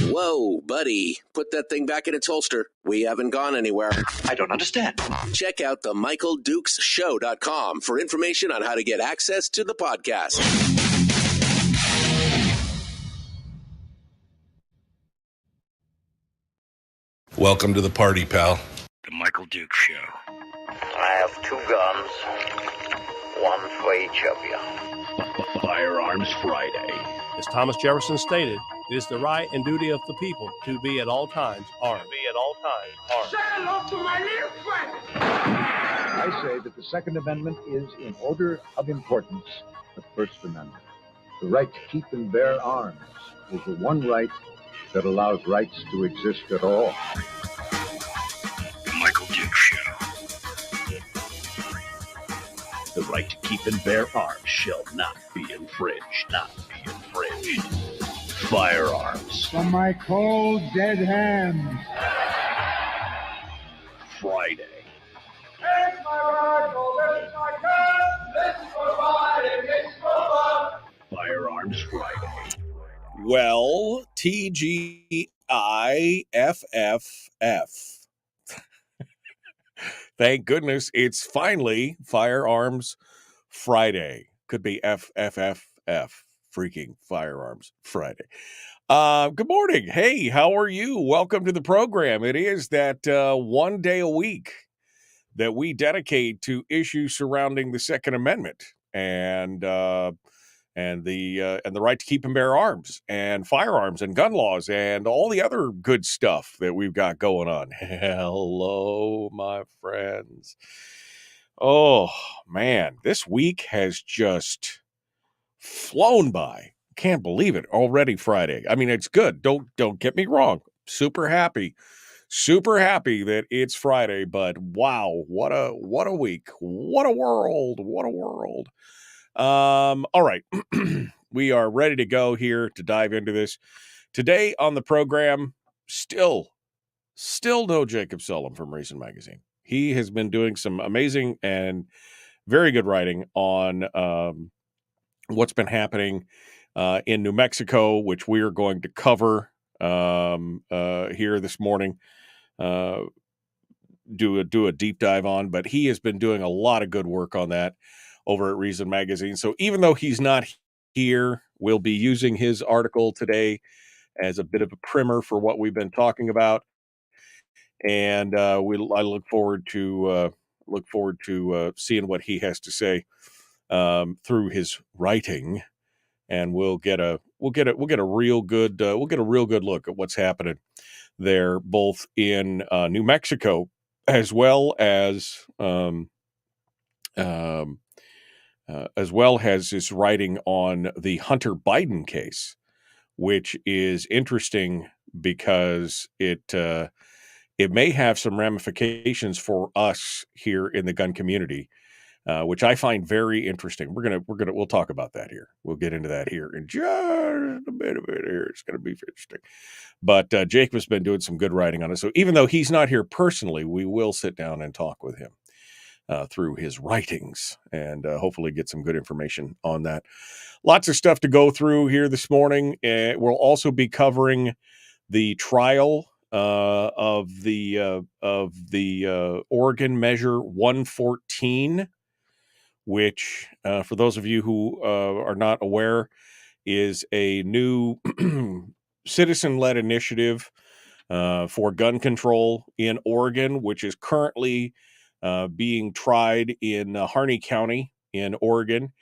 Whoa, buddy. Put that thing back in its holster. We haven't gone anywhere. I don't understand. Check out the MichaelDukesShow.com for information on how to get access to the podcast. Welcome to the party, pal. The Michael Dukes Show. I have 2 guns, one for each of you. Firearms Friday. As Thomas Jefferson stated, it is the right and duty of the people to be at all times armed. Say hello to my little friend. I say that the Second Amendment is, in order of importance, the First Amendment. The right to keep and bear arms is the one right that allows rights to exist at all. The Michael Dukes Show. The right to keep and bear arms shall not be infringed. Firearms. From my cold, dead hands. Friday. Take my rifle, this is my gun, this is for fighting, this is for fun. Firearms Friday. Well, TGIFFF. Thank goodness it's finally Firearms Friday. Could be FFFF, freaking Firearms Friday. Good morning. Hey, how are you? Welcome to the program. It is that one day a week that we dedicate to issues surrounding the Second Amendment and the right to keep and bear arms and firearms and gun laws and all the other good stuff that we've got going on. Hello, my friends. Oh, man, this week has just flown by. Can't believe it. Already Friday. I mean, it's good. Don't get me wrong. Super happy that it's Friday, but wow, what a week. What a world. All right. We are ready to go here to dive into this. Today on the program, still no Jacob Sullum from Reason Magazine. He has been doing some amazing and very good writing on what's been happening in New Mexico, which we are going to cover here this morning. Do a deep dive on, but he has been doing a lot of good work on that over at Reason Magazine. So even though he's not here, we'll be using his article today as a bit of a primer for what we've been talking about, and I look forward to seeing what he has to say through his writing, and we'll get a real good look at what's happening there, both in New Mexico as well as his writing on the Hunter Biden case, which is interesting because it may have some ramifications for us here in the gun community, which I find very interesting. We'll talk about that here. We'll get into that here in just a bit here. It's going to be interesting. But Jake has been doing some good writing on it. So even though he's not here personally, we will sit down and talk with him through his writings and hopefully get some good information on that. Lots of stuff to go through here this morning. We'll also be covering the trial of the Oregon Measure 114, which, for those of you who are not aware, is a new citizen-led initiative for gun control in Oregon, which is currently being tried in Harney County in Oregon,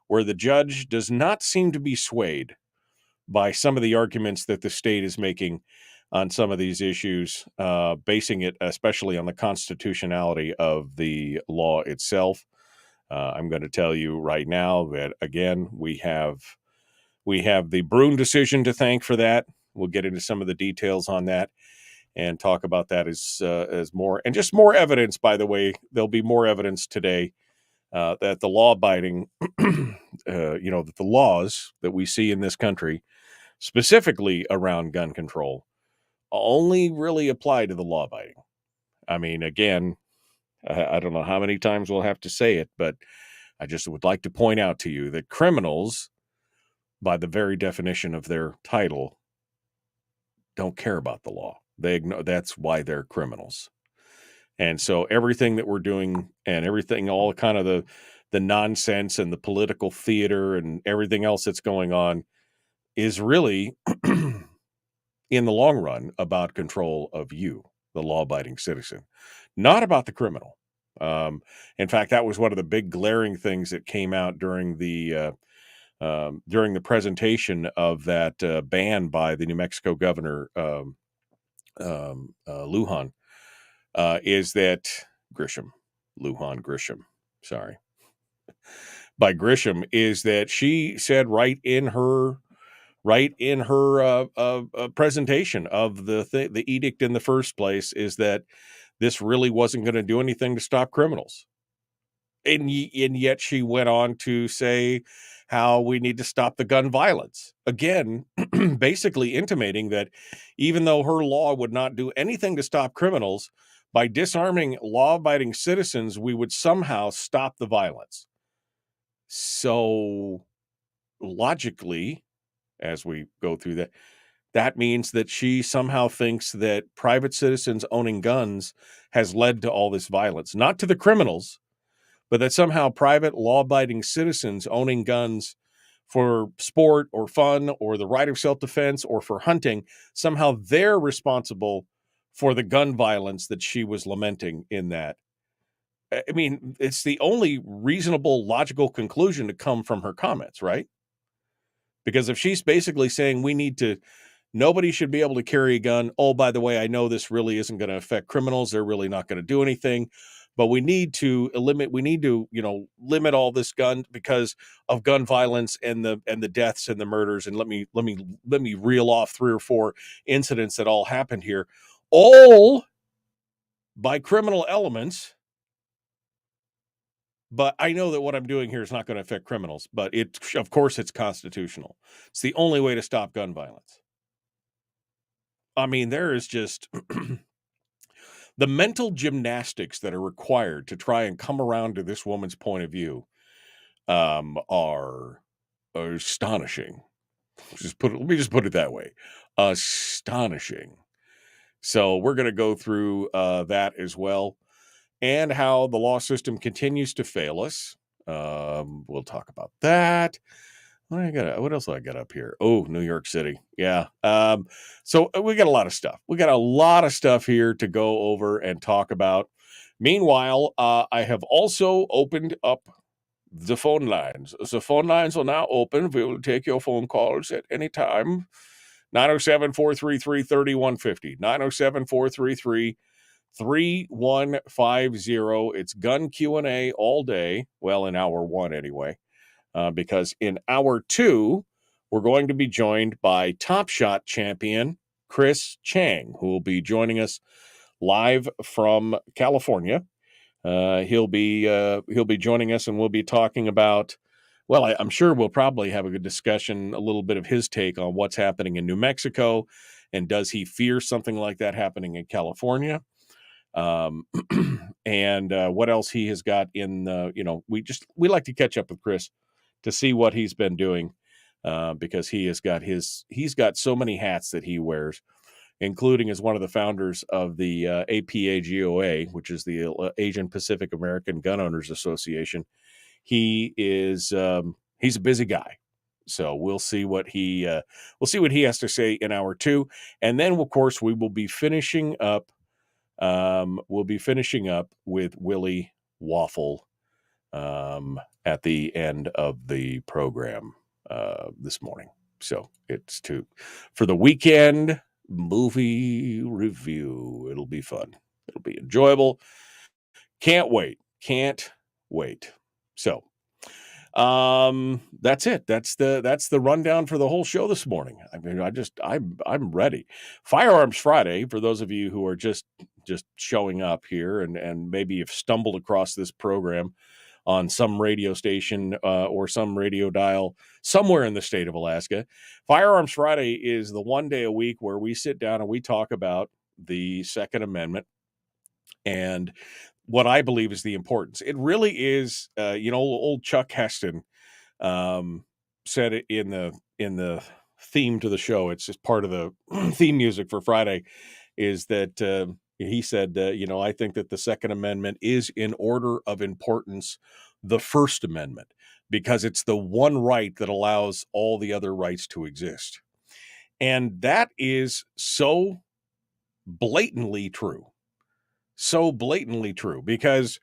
where the judge does not seem to be swayed by some of the arguments that the state is making on some of these issues, basing it especially on the constitutionality of the law itself. I'm going to tell you right now that, again, we have the Brune decision to thank for that. We'll get into some of the details on that and talk about that as more, and just more evidence, by the way. There'll be more evidence today that the law-abiding, that the laws that we see in this country, specifically around gun control, only really apply to the law-abiding. I mean, again, I don't know how many times we'll have to say it, but I just would like to point out to you that criminals, by the very definition of their title, don't care about the law. They ignore. That's why they're criminals. And so everything that we're doing and everything, all kind of the nonsense and the political theater and everything else that's going on is really, in the long run, about control of you, the law-abiding citizen, not about the criminal. In fact, that was one of the big glaring things that came out during the presentation of that ban by the New Mexico governor, Lujan, is that Lujan Grisham, sorry, by Grisham, is that she said right in her presentation of the edict in the first place is that this really wasn't going to do anything to stop criminals. And yet she went on to say how we need to stop the gun violence. Again, basically intimating that even though her law would not do anything to stop criminals, by disarming law-abiding citizens, we would somehow stop the violence. So logically, as we go through that means that she somehow thinks that private citizens owning guns has led to all this violence, not to the criminals, but that somehow private law-abiding citizens owning guns for sport or fun or the right of self-defense or for hunting, somehow they're responsible for the gun violence that she was lamenting in that. I mean, it's the only reasonable, logical conclusion to come from her comments, right? Because if she's basically saying nobody should be able to carry a gun. Oh, by the way, I know this really isn't going to affect criminals. They're really not going to do anything. But we need to limit all this gun because of gun violence and the deaths and the murders. And let me reel off 3 or 4 incidents that all happened here, all by criminal elements But I know that what I'm doing here is not going to affect criminals, but of course it's constitutional. It's the only way to stop gun violence. I mean, there is just the mental gymnastics that are required to try and come around to this woman's point of view are astonishing. Let me just put it that way. Astonishing. So we're going to go through that as well, and how the law system continues to fail us. We'll talk about that. What else do I got up here? Oh, New York City. Yeah. So we got a lot of stuff. We got a lot of stuff here to go over and talk about. Meanwhile, I have also opened up the phone lines. The phone lines are now open. We will take your phone calls at any time. 907-433-3150. 907-433-3150. It's gun Q&A all day. Well, in hour one anyway. Because in hour two, we're going to be joined by Top Shot champion Chris Cheng, who will be joining us live from California. He'll be joining us, and we'll be talking about, well, I'm sure we'll probably have a good discussion, a little bit of his take on what's happening in New Mexico, and does he fear something like that happening in California? And what else he has got in we like to catch up with Chris to see what he's been doing, because he's got so many hats that he wears, including as one of the founders of the APAGOA, which is the Asian Pacific American Gun Owners Association. He's a busy guy. So we'll see what he has to say in hour two. And then, of course, we will be finishing up. With Willie Waffle at the end of the program this morning. So it's for the weekend movie review. It'll be fun. It'll be enjoyable. Can't wait. So that's it. That's the rundown for the whole show this morning. I mean, I'm ready. Firearms Friday, for those of you who are just showing up here and maybe you've stumbled across this program on some radio station or some radio dial somewhere in the state of Alaska. Firearms Friday is the one day a week where we sit down and we talk about the Second Amendment and what I believe is the importance. It really is, old Chuck Heston said it in the theme to the show. It's just part of the theme music for Friday, is that he said, I think that the Second Amendment is, in order of importance, the First Amendment, because it's the one right that allows all the other rights to exist. And that is so blatantly true. So blatantly true, because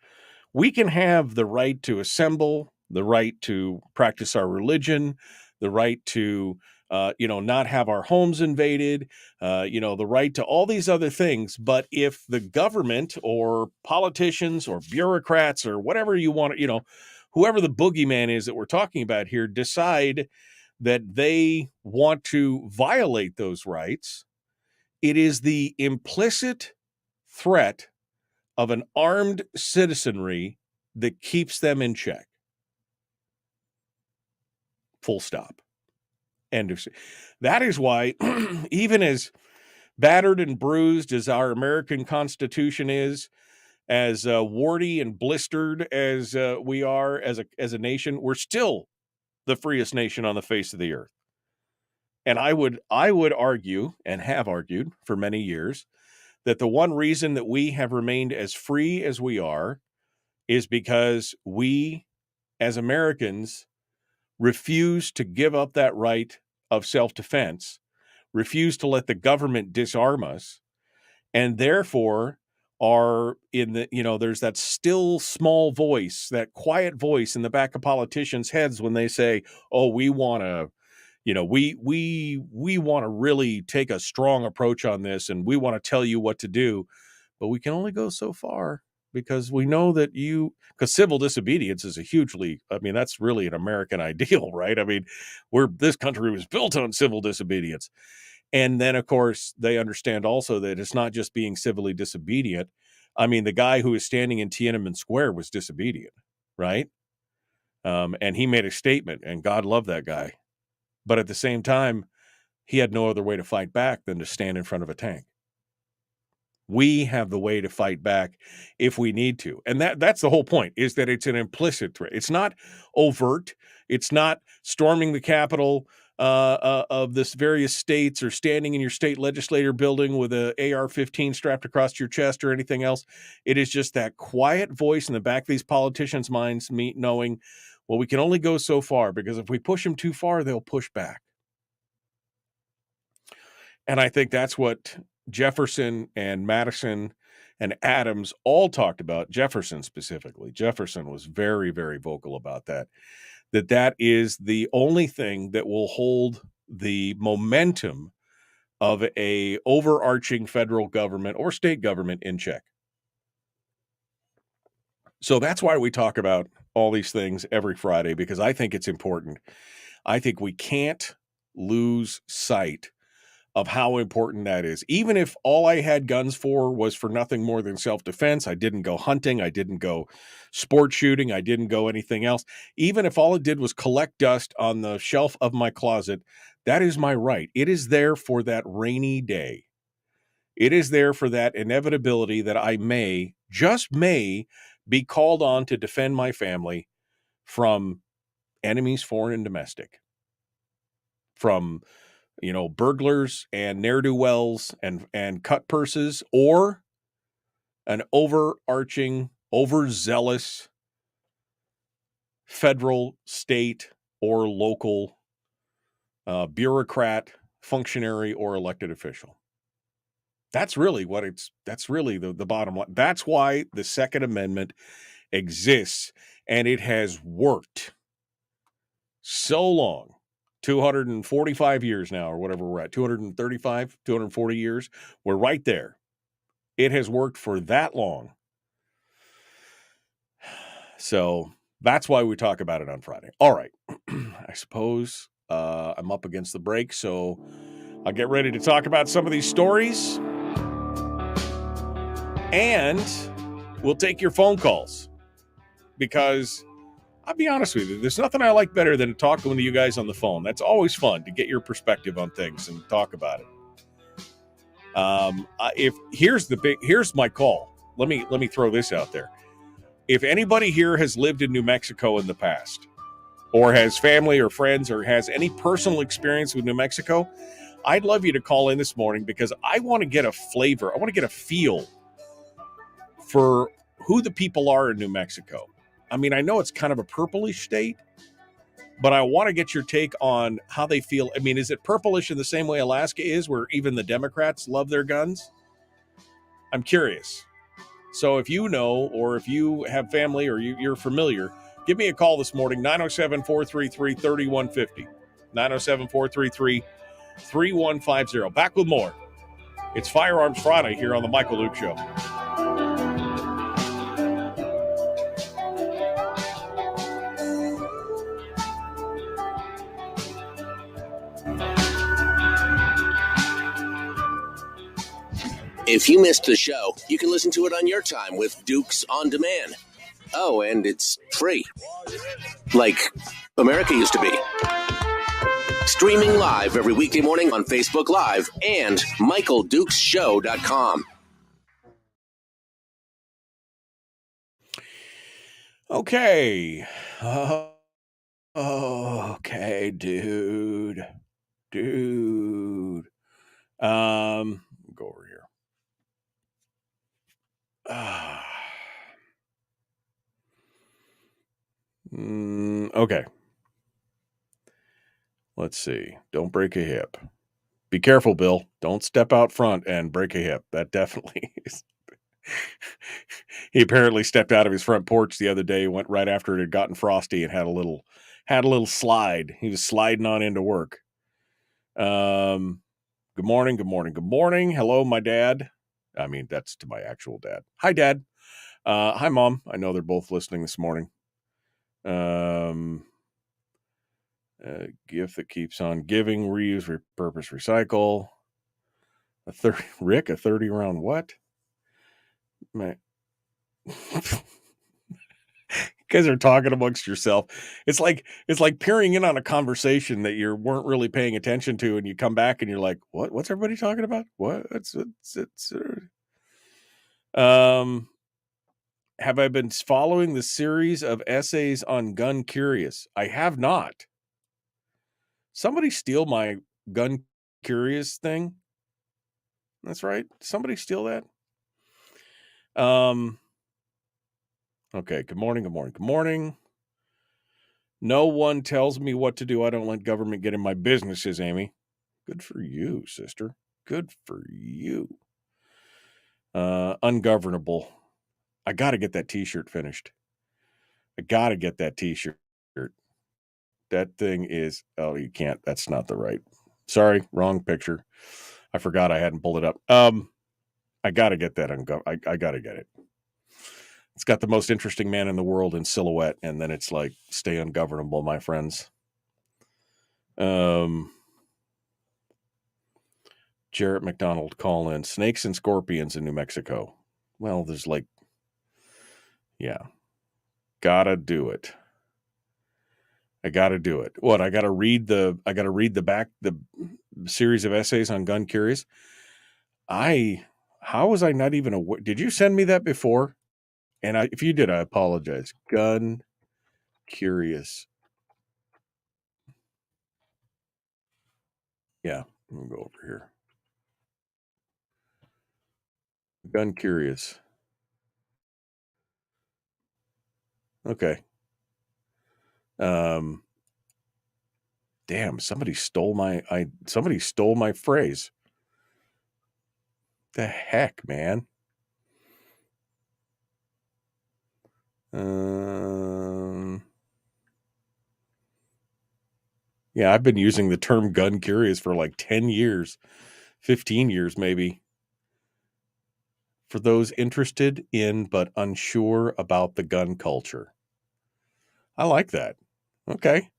we can have the right to assemble, the right to practice our religion, the right to, not have our homes invaded, the right to all these other things. But if the government or politicians or bureaucrats or whatever you want, whoever the boogeyman is that we're talking about here, decide that they want to violate those rights, it is the implicit threat of an armed citizenry that keeps them in check. Full stop. End of. That is why, even as battered and bruised as our American Constitution is, as warty and blistered as we are as a nation, we're still the freest nation on the face of the earth. And I would argue, and have argued for many years, that the one reason that we have remained as free as we are is because we, as Americans, refuse to give up that right of self-defense, refuse to let the government disarm us, and therefore are in the, there's that still small voice, that quiet voice in the back of politicians' heads when they say, oh, we want to, we want to really take a strong approach on this, and we want to tell you what to do, but we can only go so far, because we know that because civil disobedience is that's really an American ideal, right? I mean, this country was built on civil disobedience. And then, of course, they understand also that it's not just being civilly disobedient. I mean, the guy who was standing in Tiananmen Square was disobedient. right? And he made a statement, and God loved that guy. But at the same time, he had no other way to fight back than to stand in front of a tank. We have the way to fight back if we need to. And that's the whole point, is that it's an implicit threat. It's not overt. It's not storming the Capitol of this various states or standing in your state legislature building with a AR-15 strapped across your chest or anything else. It is just that quiet voice in the back of these politicians' minds, knowing, well, we can only go so far, because if we push them too far, they'll push back. And I think that's what Jefferson and Madison and Adams all talked about. Jefferson specifically. Jefferson was very, very vocal about that is the only thing that will hold the momentum of a overarching federal government or state government in check. So that's why we talk about all these things every Friday, because I think it's important. I think we can't lose sight of how important that is. Even if all I had guns for was for nothing more than self-defense, I didn't go hunting, I didn't go sport shooting, I didn't go anything else. Even if all it did was collect dust on the shelf of my closet, that is my right. It is there for that rainy day. It is there for that inevitability that I may, just may, be called on to defend my family from enemies, foreign and domestic, from burglars and ne'er-do-wells and cut purses, or an overarching, overzealous federal, state, or local bureaucrat, functionary, or elected official. That's really the bottom line. That's why the Second Amendment exists, and it has worked so long. 245 years now, or whatever we're at, 235, 240 years. We're right there. It has worked for that long. So that's why we talk about it on Friday. All right. I suppose I'm up against the break, so I'll get ready to talk about some of these stories. And we'll take your phone calls, because I'll be honest with you, there's nothing I like better than talking to you guys on the phone. That's always fun to get your perspective on things and talk about it. Here's my call. Let me throw this out there. If anybody here has lived in New Mexico in the past, or has family or friends, or has any personal experience with New Mexico, I'd love you to call in this morning, because I want to get a flavor. I want to get a feel for who the people are in New Mexico. I mean, I know it's kind of a purplish state, but I want to get your take on how they feel. I mean, is it purplish in the same way Alaska is, where even the Democrats love their guns? I'm curious. So if you know, or if you have family, or you're familiar, give me a call this morning, 907-433-3150. 907-433-3150. Back with more. It's Firearms Friday here on the Michael Luke Show. If you missed the show, you can listen to it on your time with Dukes On Demand. Oh, and it's free. Like America used to be. Streaming live every weekday morning on Facebook Live and MichaelDukesShow.com. Okay. Okay, dude. Go over here. Okay. Let's see. Don't break a hip. Be careful, Bill. Don't step out front and break a hip. That definitely is. He apparently stepped out of his front porch the other day, went right after it had gotten frosty, and had a little slide. He was sliding on into work. Good morning. Hello, my dad. I mean, that's to my actual dad. Hi, Dad. Hi, Mom. I know they're both listening this morning. Gift that keeps on giving, reuse, repurpose, recycle. A 30 round what? guys are talking amongst yourself. It's like peering in on a conversation that you weren't really paying attention to, and you come back and you're like, what's everybody talking about? Have I been following the series of essays on Gun Curious? I have not. Somebody steal my Gun Curious thing. That's right. Somebody steal that. Okay. Good morning. No one tells me what to do. I don't let government get in my business, says Amy. Good for you, sister. Good for you. Ungovernable. I got to get that t-shirt finished. That thing is, oh, you can't. That's not the right. Sorry, wrong picture. I forgot I hadn't pulled it up. I got to get that. I got to get it. It's got the most interesting man in the world in silhouette, and then it's like, stay ungovernable, my friends. Jarrett McDonald, call in. Snakes and scorpions in New Mexico. Well, there's like, yeah. Gotta do it. I gotta do it. What? I gotta read the series of essays on Gun Curious. How was I not even aware? Did you send me that before? And if you did, I apologize. Gun Curious. Yeah, I'm gonna go over here. Gun Curious. Okay. Damn, somebody stole my phrase. The heck, man. Yeah, I've been using the term gun curious for like 10 years, 15 years maybe. For those interested in but unsure about the gun culture. I like that. Okay.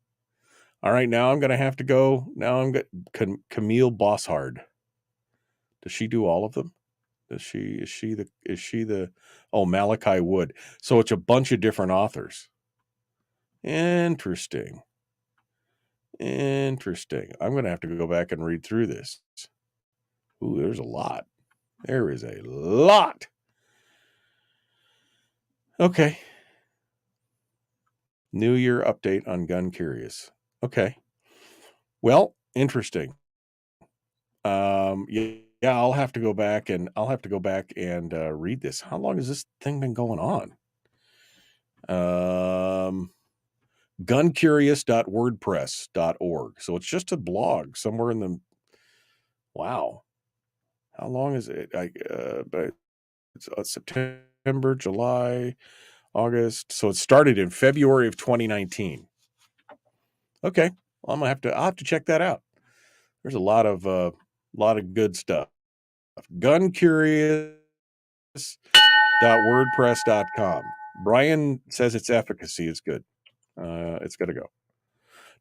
All right, now I'm going to have to go. Now I'm going Camille Bosshard. Does she do all of them? Is she the Malachi Wood. So it's a bunch of different authors. Interesting. I'm going to have to go back and read through this. Ooh, there's a lot. There is a lot. Okay. New Year update on Gun Curious. Okay. Well, interesting. Yeah, I'll have to go back and read this. How long has this thing been going on? Guncurious.wordpress.org. So it's just a blog somewhere in the. Wow. How long is it? But it's September, July, August. So it started in February of 2019. Okay. Well, I'll have to check that out. There's a lot of good stuff. Guncurious.wordpress.com. Brian says its efficacy is good. It's got to go.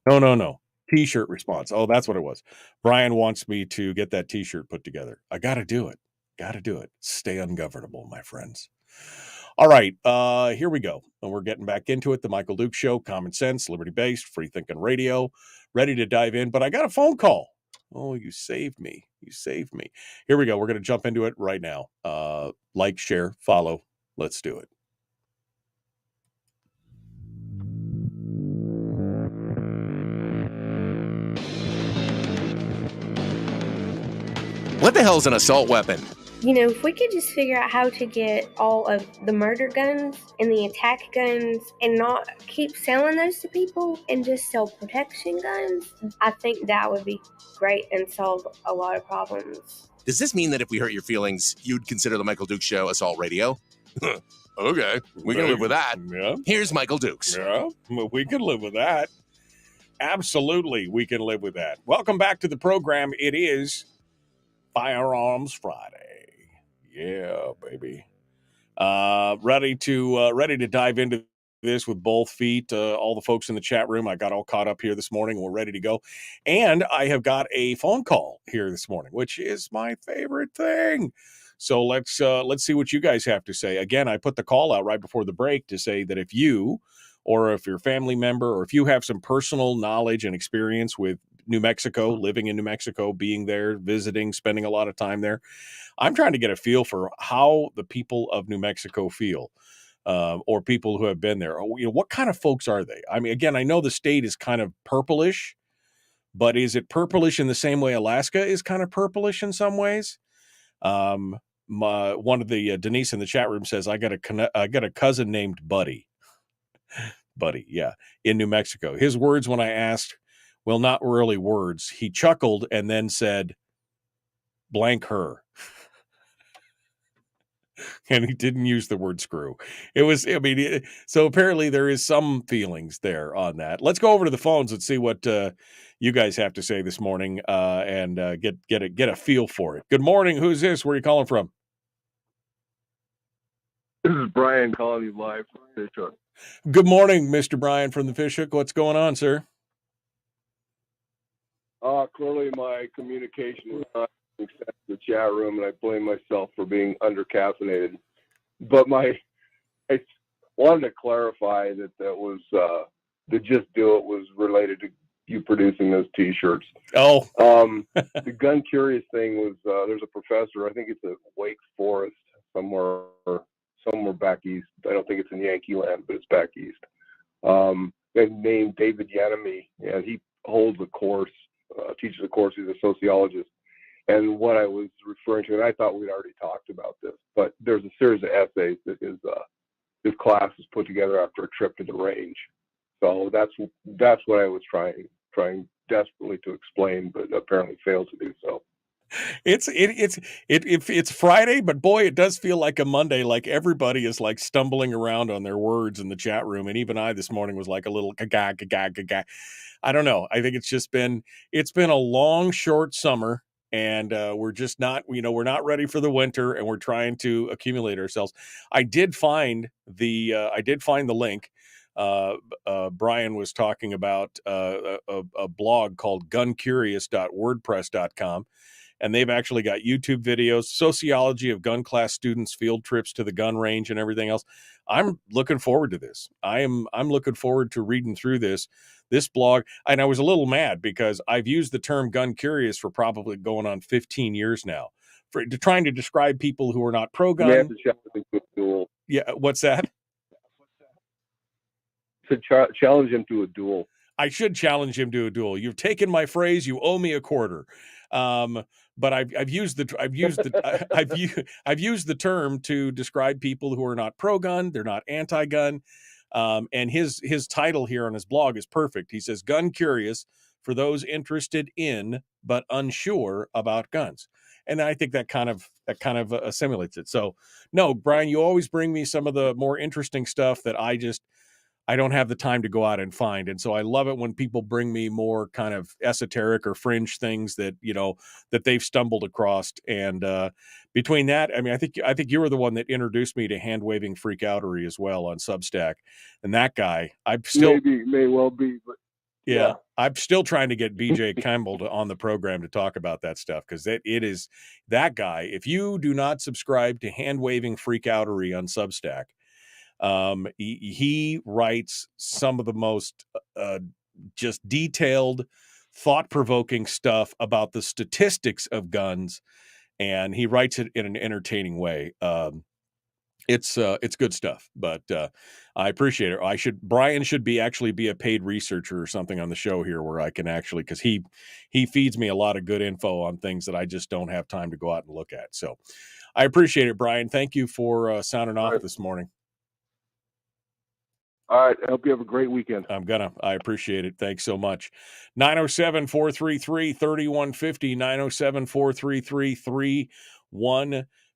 No. T-shirt response. Oh, that's what it was. Brian wants me to get that T-shirt put together. I got to do it. Stay ungovernable, my friends. All right. Here we go. And we're getting back into it. The Michael Dukes Show, common sense, liberty-based, free-thinking radio. Ready to dive in, but I got a phone call. Oh, you saved me. Here we go. We're going to jump into it right now. Like, share, follow. Let's do it. What the hell is an assault weapon? You know, if we could just figure out how to get all of the murder guns and the attack guns and not keep selling those to people and just sell protection guns, I think that would be great and solve a lot of problems. Does this mean that if we hurt your feelings, you'd consider the Michael Dukes Show assault radio? Okay, we can live with that. Yeah. Here's Michael Dukes. Yeah, we can live with that. Absolutely, we can live with that. Welcome back to the program. It is Firearms Friday. Yeah, baby. Ready to dive into this with both feet. All the folks in the chat room, I got all caught up here this morning. We're ready to go. And I have got a phone call here this morning, which is my favorite thing. So let's see what you guys have to say. Again, I put the call out right before the break to say that if you, or if your family member, or if you have some personal knowledge and experience with New Mexico, living in New Mexico, being there, visiting, spending a lot of time there, I'm trying to get a feel for how the people of New Mexico feel, or people who have been there. What kind of folks are they? I mean, again, I know the state is kind of purplish, but is it purplish in the same way Alaska is kind of purplish in some ways? One of the Denise in the chat room says, I got a cousin named Buddy. Buddy, yeah, in New Mexico. His words when I asked, well, not really words. He chuckled and then said, blank her. And he didn't use the word screw. So apparently there is some feelings there on that. Let's go over to the phones and see what you guys have to say this morning, and get a feel for it. Good morning. Who's this? Where are you calling from? This is Brian calling you live from Fishhook. Good morning, Mr. Brian from the Fishhook. What's going on, sir? Clearly my communication is not except the chat room, and I blame myself for being undercaffeinated. But I wanted to clarify that was the Just Do It was related to you producing those T-shirts. Oh. The gun curious thing was there's a professor, I think it's at Wake Forest, somewhere back east. I don't think it's in Yankee land, but it's back east. Named David Yanemy, and he holds a course, teaches a course. He's a sociologist. And what I was referring to, and I thought we'd already talked about this, but there's a series of essays that his class has put together after a trip to the range. So that's what I was trying desperately to explain, but apparently failed to do so. It's Friday, but boy, it does feel like a Monday. Like everybody is like stumbling around on their words in the chat room, and even I this morning was like a little gaga. I don't know. I think it's been a long, short summer. And we're just not, we're not ready for the winter, and we're trying to accumulate ourselves. I did find the link. Brian was talking about a blog called guncurious.wordpress.com, and they've actually got YouTube videos, sociology of gun class students, field trips to the gun range, and everything else. I'm looking forward to this. I'm looking forward to reading through this blog. And I was a little mad because I've used the term gun curious for probably going on 15 years now, trying to describe people who are not pro-gun. You have to challenge him to a duel. Yeah, what's that? To challenge him to a duel. I should challenge him to a duel. You've taken my phrase. You owe me a quarter. But I've used the term to describe people who are not pro-gun. They're not anti-gun. And his title here on his blog is perfect. He says, "Gun Curious for those interested in but unsure about guns." And I think that kind of assimilates it. So, no, Brian, you always bring me some of the more interesting stuff that I don't have the time to go out and find. And so I love it when people bring me more kind of esoteric or fringe things that, that they've stumbled across. And between that, I mean, I think you were the one that introduced me to hand waving freakoutery as well on Substack. And that guy, I'm still may well be, but yeah, I'm still trying to get BJ Campbell on the program to talk about that stuff, because it is that guy. If you do not subscribe to hand waving freakoutery on Substack, he writes some of the most just detailed, thought-provoking stuff about the statistics of guns, and he writes it in an entertaining way. It's good stuff, but I appreciate it. Brian should be a paid researcher or something on the show here, where I can actually, because he feeds me a lot of good info on things that I just don't have time to go out and look at. So I appreciate it, Brian. Thank you for sounding off this morning. All right. I hope you have a great weekend. I appreciate it. Thanks so much. 907-433-3150,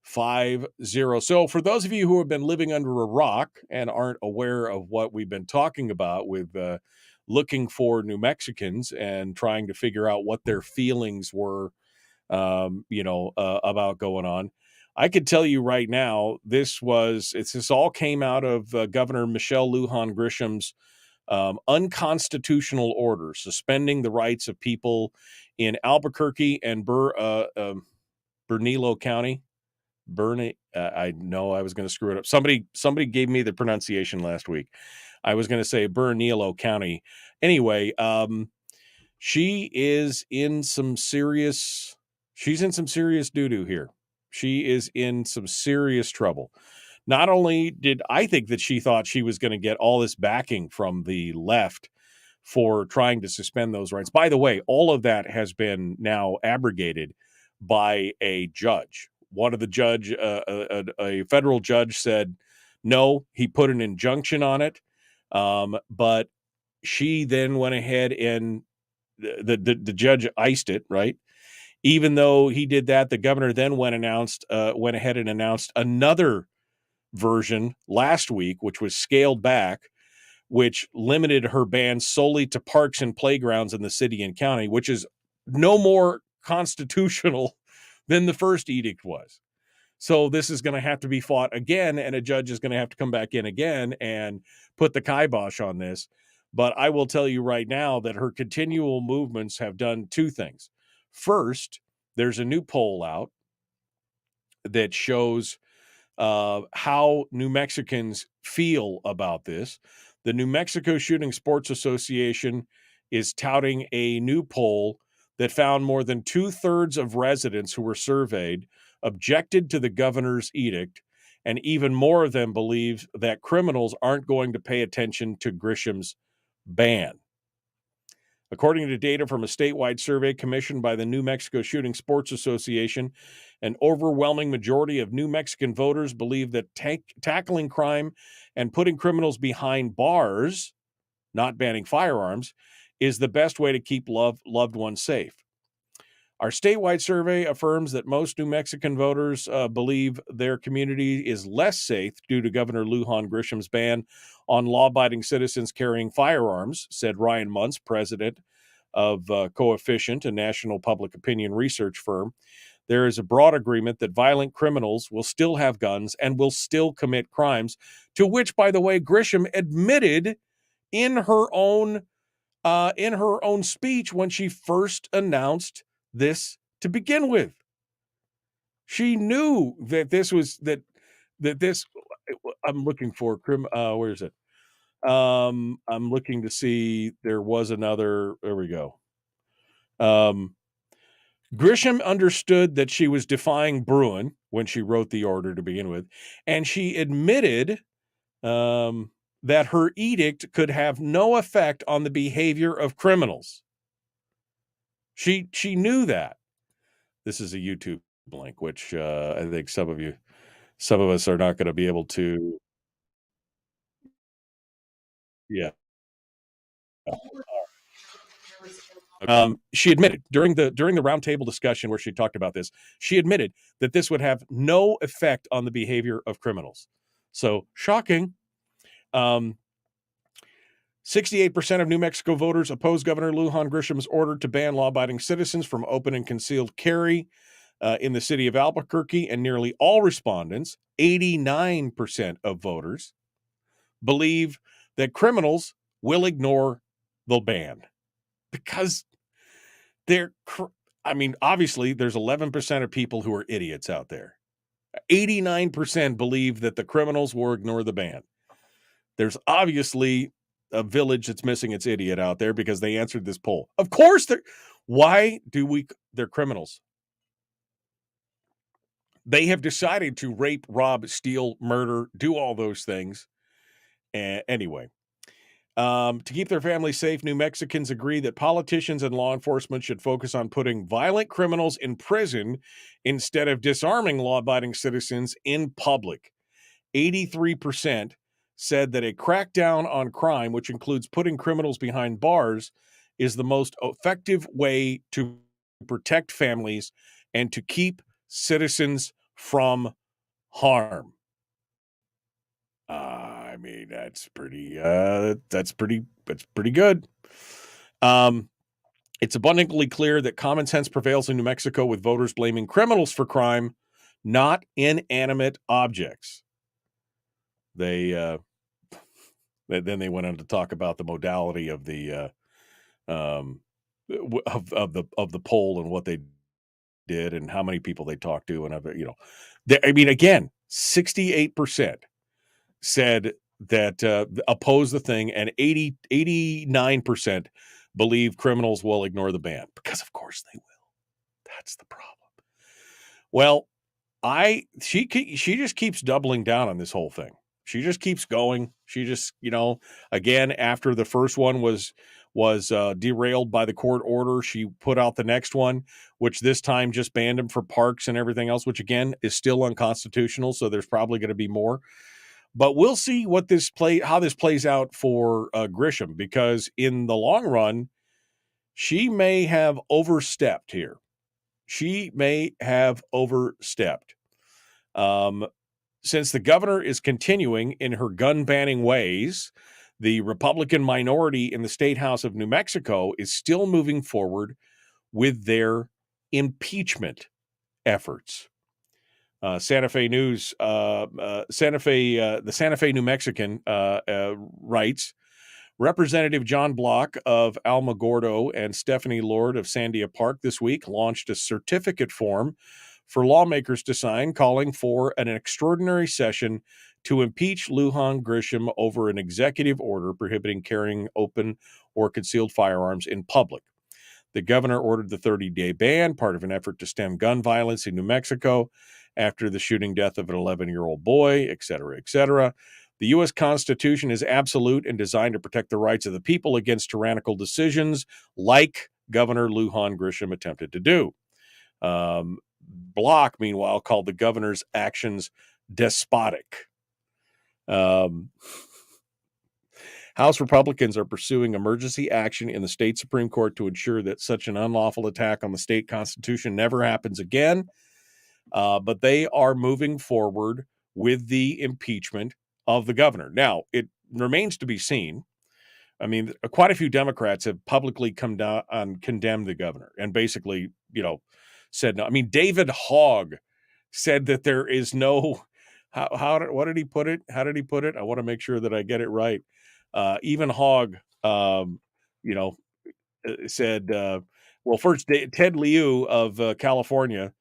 907-433-3150. So for those of you who have been living under a rock and aren't aware of what we've been talking about with looking for New Mexicans and trying to figure out what their feelings were, about going on, I could tell you right now, this all came out of Governor Michelle Lujan Grisham's unconstitutional order suspending the rights of people in Albuquerque and Bernalillo County. I know I was going to screw it up. Somebody gave me the pronunciation last week. I was going to say Bernalillo County. Anyway, she's in some serious doo-doo here. She is in some serious trouble. Not only did I think that she thought she was going to get all this backing from the left for trying to suspend those rights. By the way, all of that has been now abrogated by a judge. One of the judge, a federal judge, said no. He put an injunction on it, but she then went ahead and the judge iced it, right? Even though he did that, the governor then went ahead and announced another version last week, which was scaled back, which limited her ban solely to parks and playgrounds in the city and county, which is no more constitutional than the first edict was. So this is going to have to be fought again, and a judge is going to have to come back in again and put the kibosh on this. But I will tell you right now that her continual movements have done two things. First, there's a new poll out that shows how New Mexicans feel about this. The New Mexico Shooting Sports Association is touting a new poll that found more than 2/3 of residents who were surveyed objected to the governor's edict, and even more of them believe that criminals aren't going to pay attention to Grisham's ban. According to data from a statewide survey commissioned by the New Mexico Shooting Sports Association, an overwhelming majority of New Mexican voters believe that tackling crime and putting criminals behind bars, not banning firearms, is the best way to keep loved ones safe. Our statewide survey affirms that most New Mexican voters believe their community is less safe due to Governor Lujan Grisham's ban on law-abiding citizens carrying firearms, said Ryan Muntz, president of Coefficient, a national public opinion research firm. There is a broad agreement that violent criminals will still have guns and will still commit crimes, to which, by the way, Grisham admitted in her own speech when she first announced this to begin with. She knew that this was that this. I'm looking for where is it? I'm looking to see there was another. There we go. Grisham understood that she was defying Bruin when she wrote the order to begin with, and she admitted that her edict could have no effect on the behavior of criminals. She knew that. This is a YouTube link, which I think some of us are not going to be able to. Yeah. She admitted during the roundtable discussion where she talked about this, she admitted that this would have no effect on the behavior of criminals. So shocking. 68% of New Mexico voters oppose Governor Lujan Grisham's order to ban law-abiding citizens from open and concealed carry in the city of Albuquerque, and nearly all respondents, 89% of voters, believe that criminals will ignore the ban because obviously there's 11% of people who are idiots out there. 89% believe that the criminals will ignore the ban. There's obviously a village that's missing its idiot out there because they answered this poll. Of course, they're criminals. They have decided to rape, rob, steal, murder, do all those things. Anyway, to keep their families safe, New Mexicans agree that politicians and law enforcement should focus on putting violent criminals in prison instead of disarming law-abiding citizens in public. 83% said that a crackdown on crime, which includes putting criminals behind bars, is the most effective way to protect families and to keep citizens from harm. That's pretty good. It's abundantly clear that common sense prevails in New Mexico, with voters blaming criminals for crime, not inanimate objects. Then they went on to talk about the modality of the of the poll and what they did and how many people they talked to and other, I mean, again, 68% said that oppose the thing, and 89% believe criminals will ignore the ban, because of course they will. That's the problem. Well, she just keeps doubling down on this whole thing. She just keeps going. She just, again, after the first one was derailed by the court order, she put out the next one, which this time just banned him for parks and everything else, which again is still unconstitutional. So there's probably going to be more. But we'll see how this plays out for Grisham, because in the long run, she may have overstepped here. She may have overstepped. Since the governor is continuing in her gun banning ways, the Republican minority in the State House of New Mexico is still moving forward with their impeachment efforts. Santa Fe News, the Santa Fe New Mexican writes, Representative John Block of Alamogordo and Stephanie Lord of Sandia Park this week launched a certificate form for lawmakers to sign, calling for an extraordinary session to impeach Lujan Grisham over an executive order prohibiting carrying open or concealed firearms in public. The governor ordered the 30-day ban, part of an effort to stem gun violence in New Mexico after the shooting death of an 11-year-old boy, et cetera, et cetera. The U.S. Constitution is absolute and designed to protect the rights of the people against tyrannical decisions like Governor Lujan Grisham attempted to do. Block, meanwhile, called the governor's actions despotic. House Republicans are pursuing emergency action in the state Supreme Court to ensure that such an unlawful attack on the state constitution never happens again. But they are moving forward with the impeachment of the governor. Now, it remains to be seen. I mean, quite a few Democrats have publicly come down and condemned the governor and basically, said no. I mean, David Hogg said that there is no, what did he put it? How did he put it? I want to make sure that I get it right. Even Hogg, said, well, first, Ted Lieu of California,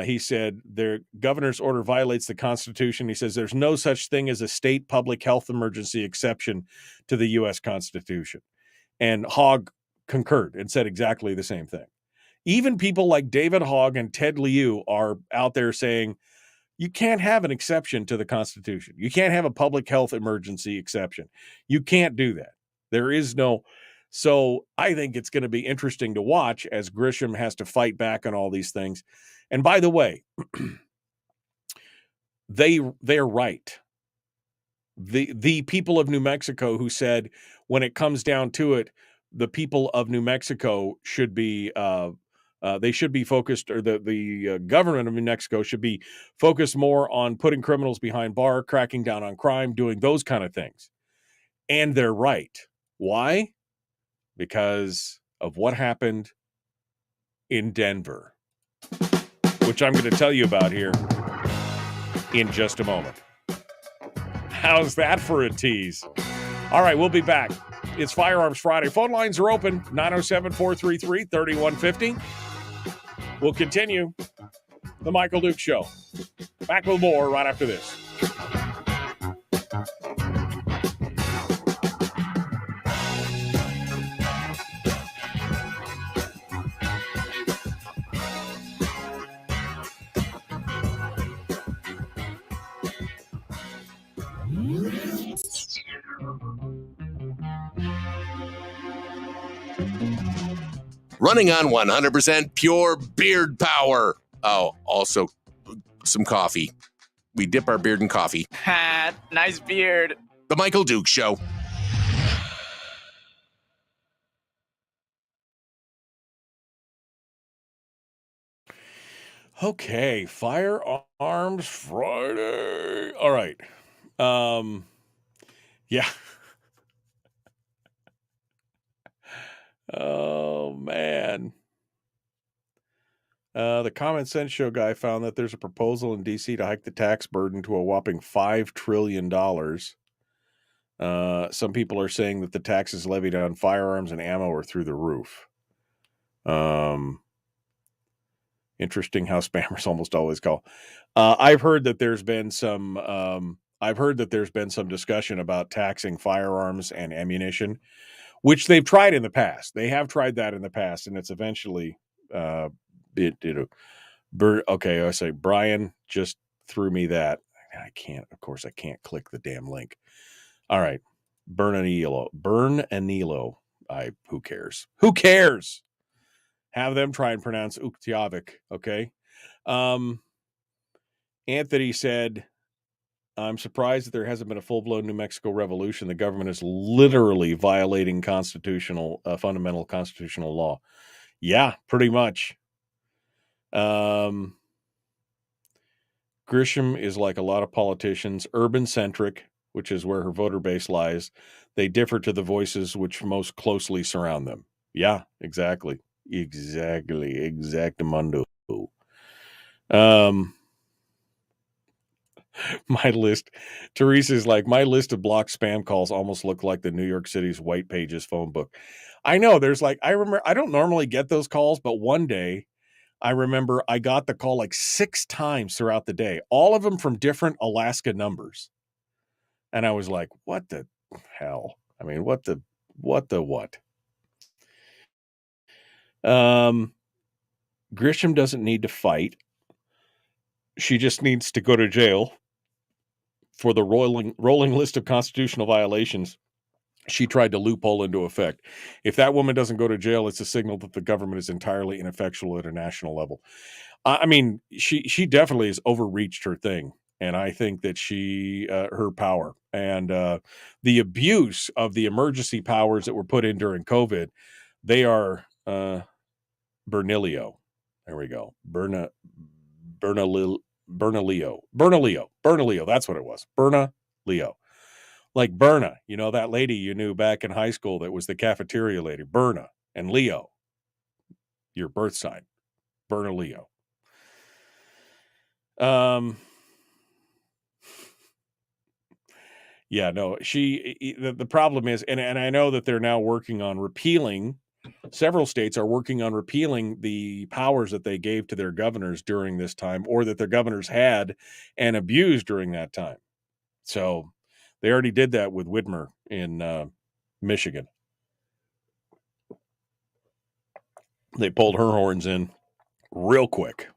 he said their governor's order violates the Constitution. He says there's no such thing as a state public health emergency exception to the U.S. Constitution. And Hogg concurred and said exactly the same thing. Even people like David Hogg and Ted Lieu are out there saying you can't have an exception to the Constitution. You can't have a public health emergency exception. You can't do that. There is no. So I think it's going to be interesting to watch as Grisham has to fight back on all these things. And by the way, they're right. The people of New Mexico who said when it comes down to it, the people of New Mexico should be they should be focused, or the government of New Mexico should be focused more on putting criminals behind bar, cracking down on crime, doing those kind of things. And they're right. Why? Because of what happened in Denver, which I'm going to tell you about here in just a moment. How's that for a tease? All right, we'll be back. It's Firearms Friday. Phone lines are open, 907-433-3150. We'll continue the Michael Duke Show. Back with more right after this. Running on 100% pure beard power. Oh, also some coffee. We dip our beard in coffee. Ha, nice beard. The Michael Duke Show. Okay, Firearms Friday. All right. Yeah. Oh, man. The Common Sense Show guy found that there's a proposal in D.C. to hike the tax burden to a whopping $5 trillion. Some people are saying that the taxes levied on firearms and ammo are through the roof. Interesting how spammers almost always call. I've heard that there's been some discussion about taxing firearms and ammunition, which they've tried in the past. They have tried that in the past, and it's eventually okay, I say Brian just threw me that. I can't click the damn link. All right. Burn Anilo. Who cares? Who cares? Have them try and pronounce Uktiavik, okay? Anthony said, I'm surprised that there hasn't been a full-blown New Mexico revolution. The government is literally violating fundamental constitutional law. Yeah, pretty much. Grisham is like a lot of politicians, urban-centric, which is where her voter base lies. They differ to the voices which most closely surround them. Yeah, exactly. Exactamundo. My list, Teresa's like, my list of blocked spam calls almost look like the New York City's White Pages phone book. I know, there's like, I remember, I don't normally get those calls, but one day I remember I got the call like 6 times throughout the day, all of them from different Alaska numbers. And I was like, what the hell? I mean, what? Grisham doesn't need to fight. She just needs to go to jail for the rolling list of constitutional violations she tried to loophole into effect. If that woman doesn't go to jail, it's a signal that the government is entirely ineffectual at a national level. I mean, she definitely has overreached her thing. And I think that her power and the abuse of the emergency powers that were put in during COVID, they are Bernalillo. There we go. Bernalillo. That's what it was. Bernalillo. Like Berna, you know, that lady you knew back in high school that was the cafeteria lady. Berna and Leo. Your birth sign. Bernalillo. Yeah, no, the problem is, and I know that they're now working on repealing, several states are working on repealing the powers that they gave to their governors during this time, or that their governors had and abused during that time. So they already did that with Whitmer in Michigan. They pulled her horns in real quick.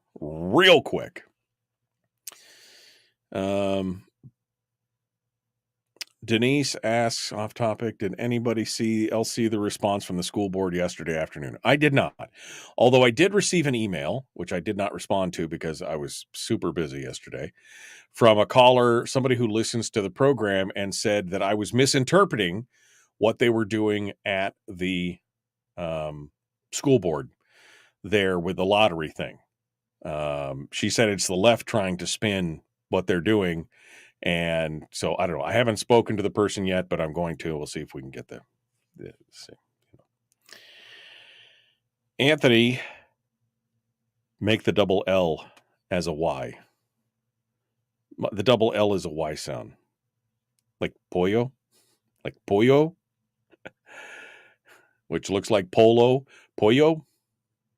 Denise asks, off topic, did anybody else see the response from the school board yesterday afternoon? I did not. Although I did receive an email, which I did not respond to because I was super busy yesterday, from a caller, somebody who listens to the program, and said that I was misinterpreting what they were doing at the school board there with the lottery thing. She said it's the left trying to spin what they're doing. And so I don't know. I haven't spoken to the person yet, but I'm going to. We'll see if we can get there. Anthony, make the double L as a Y. The double L is a Y sound. Like pollo? Like pollo? Which looks like polo. Pollo?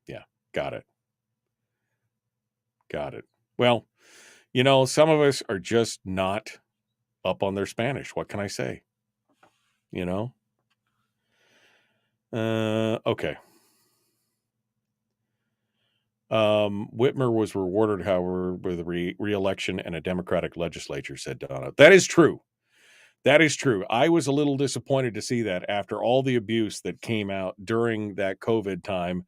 Yeah, got it. Well, you know, some of us are just not up on their Spanish. What can I say? You know? Okay. Whitmer was rewarded, however, with a re-election and a Democratic legislature, said Donna. That is true. I was a little disappointed to see that after all the abuse that came out during that COVID time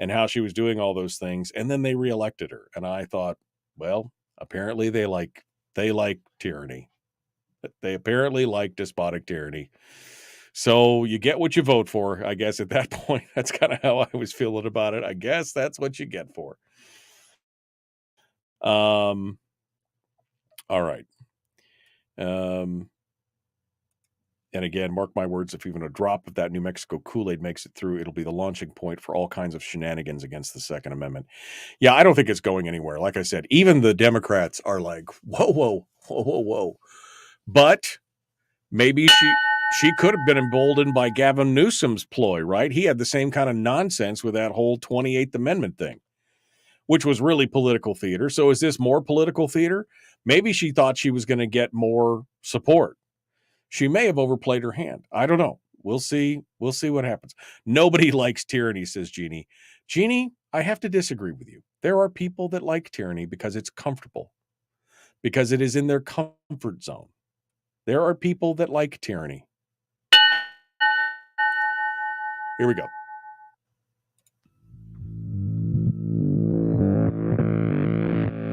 and how she was doing all those things. And then they reelected her. And I thought, well, apparently they like tyranny. They apparently like despotic tyranny. So you get what you vote for, I guess, at that point. That's kind of how I was feeling about it. I guess that's what you get for. All right. And again, mark my words, if even a drop of that New Mexico Kool-Aid makes it through, it'll be the launching point for all kinds of shenanigans against the Second Amendment. Yeah, I don't think it's going anywhere. Like I said, even the Democrats are like, whoa. But maybe she could have been emboldened by Gavin Newsom's ploy, right? He had the same kind of nonsense with that whole 28th Amendment thing. which was really political theater. So is this more political theater? Maybe she thought she was going to get more support. She may have overplayed her hand. I don't know. We'll see. We'll see what happens. Nobody likes tyranny, says Jeannie. Jeannie, I have to disagree with you. There are people that like tyranny because it's comfortable, because it is in their comfort zone. There are people that like tyranny. Here we go.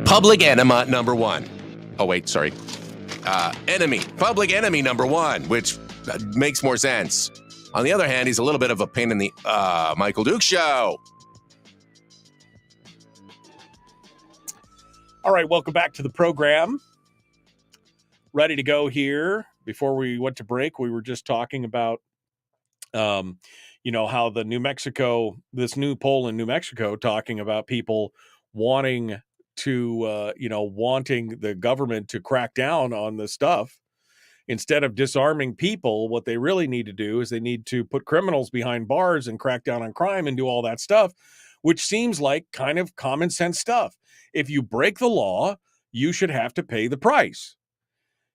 Public enema number one. Oh, wait, sorry. Public enemy number one, which makes more sense. On the other hand, he's a little bit of a pain in the Michael Duke Show. All right, welcome back to the program. Ready to go here. Before we went to break, we were just talking about, how the this new poll in New Mexico, talking about people wanting the government to crack down on the stuff. Instead of disarming people, what they really need to do is they need to put criminals behind bars and crack down on crime and do all that stuff, which seems like kind of common sense stuff. If you break the law, you should have to pay the price.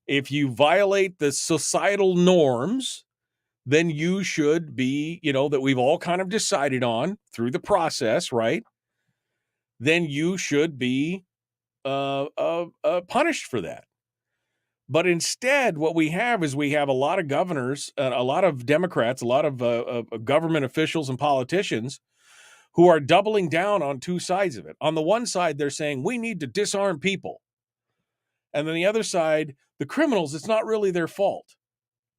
If you violate the societal norms, then you should be, that we've all kind of decided on through the process, right? Then you should be punished for that. But instead, what we have is a lot of governors, a lot of Democrats, a lot of government officials and politicians who are doubling down on two sides of it. On the one side, they're saying we need to disarm people. And then the other side, the criminals, it's not really their fault.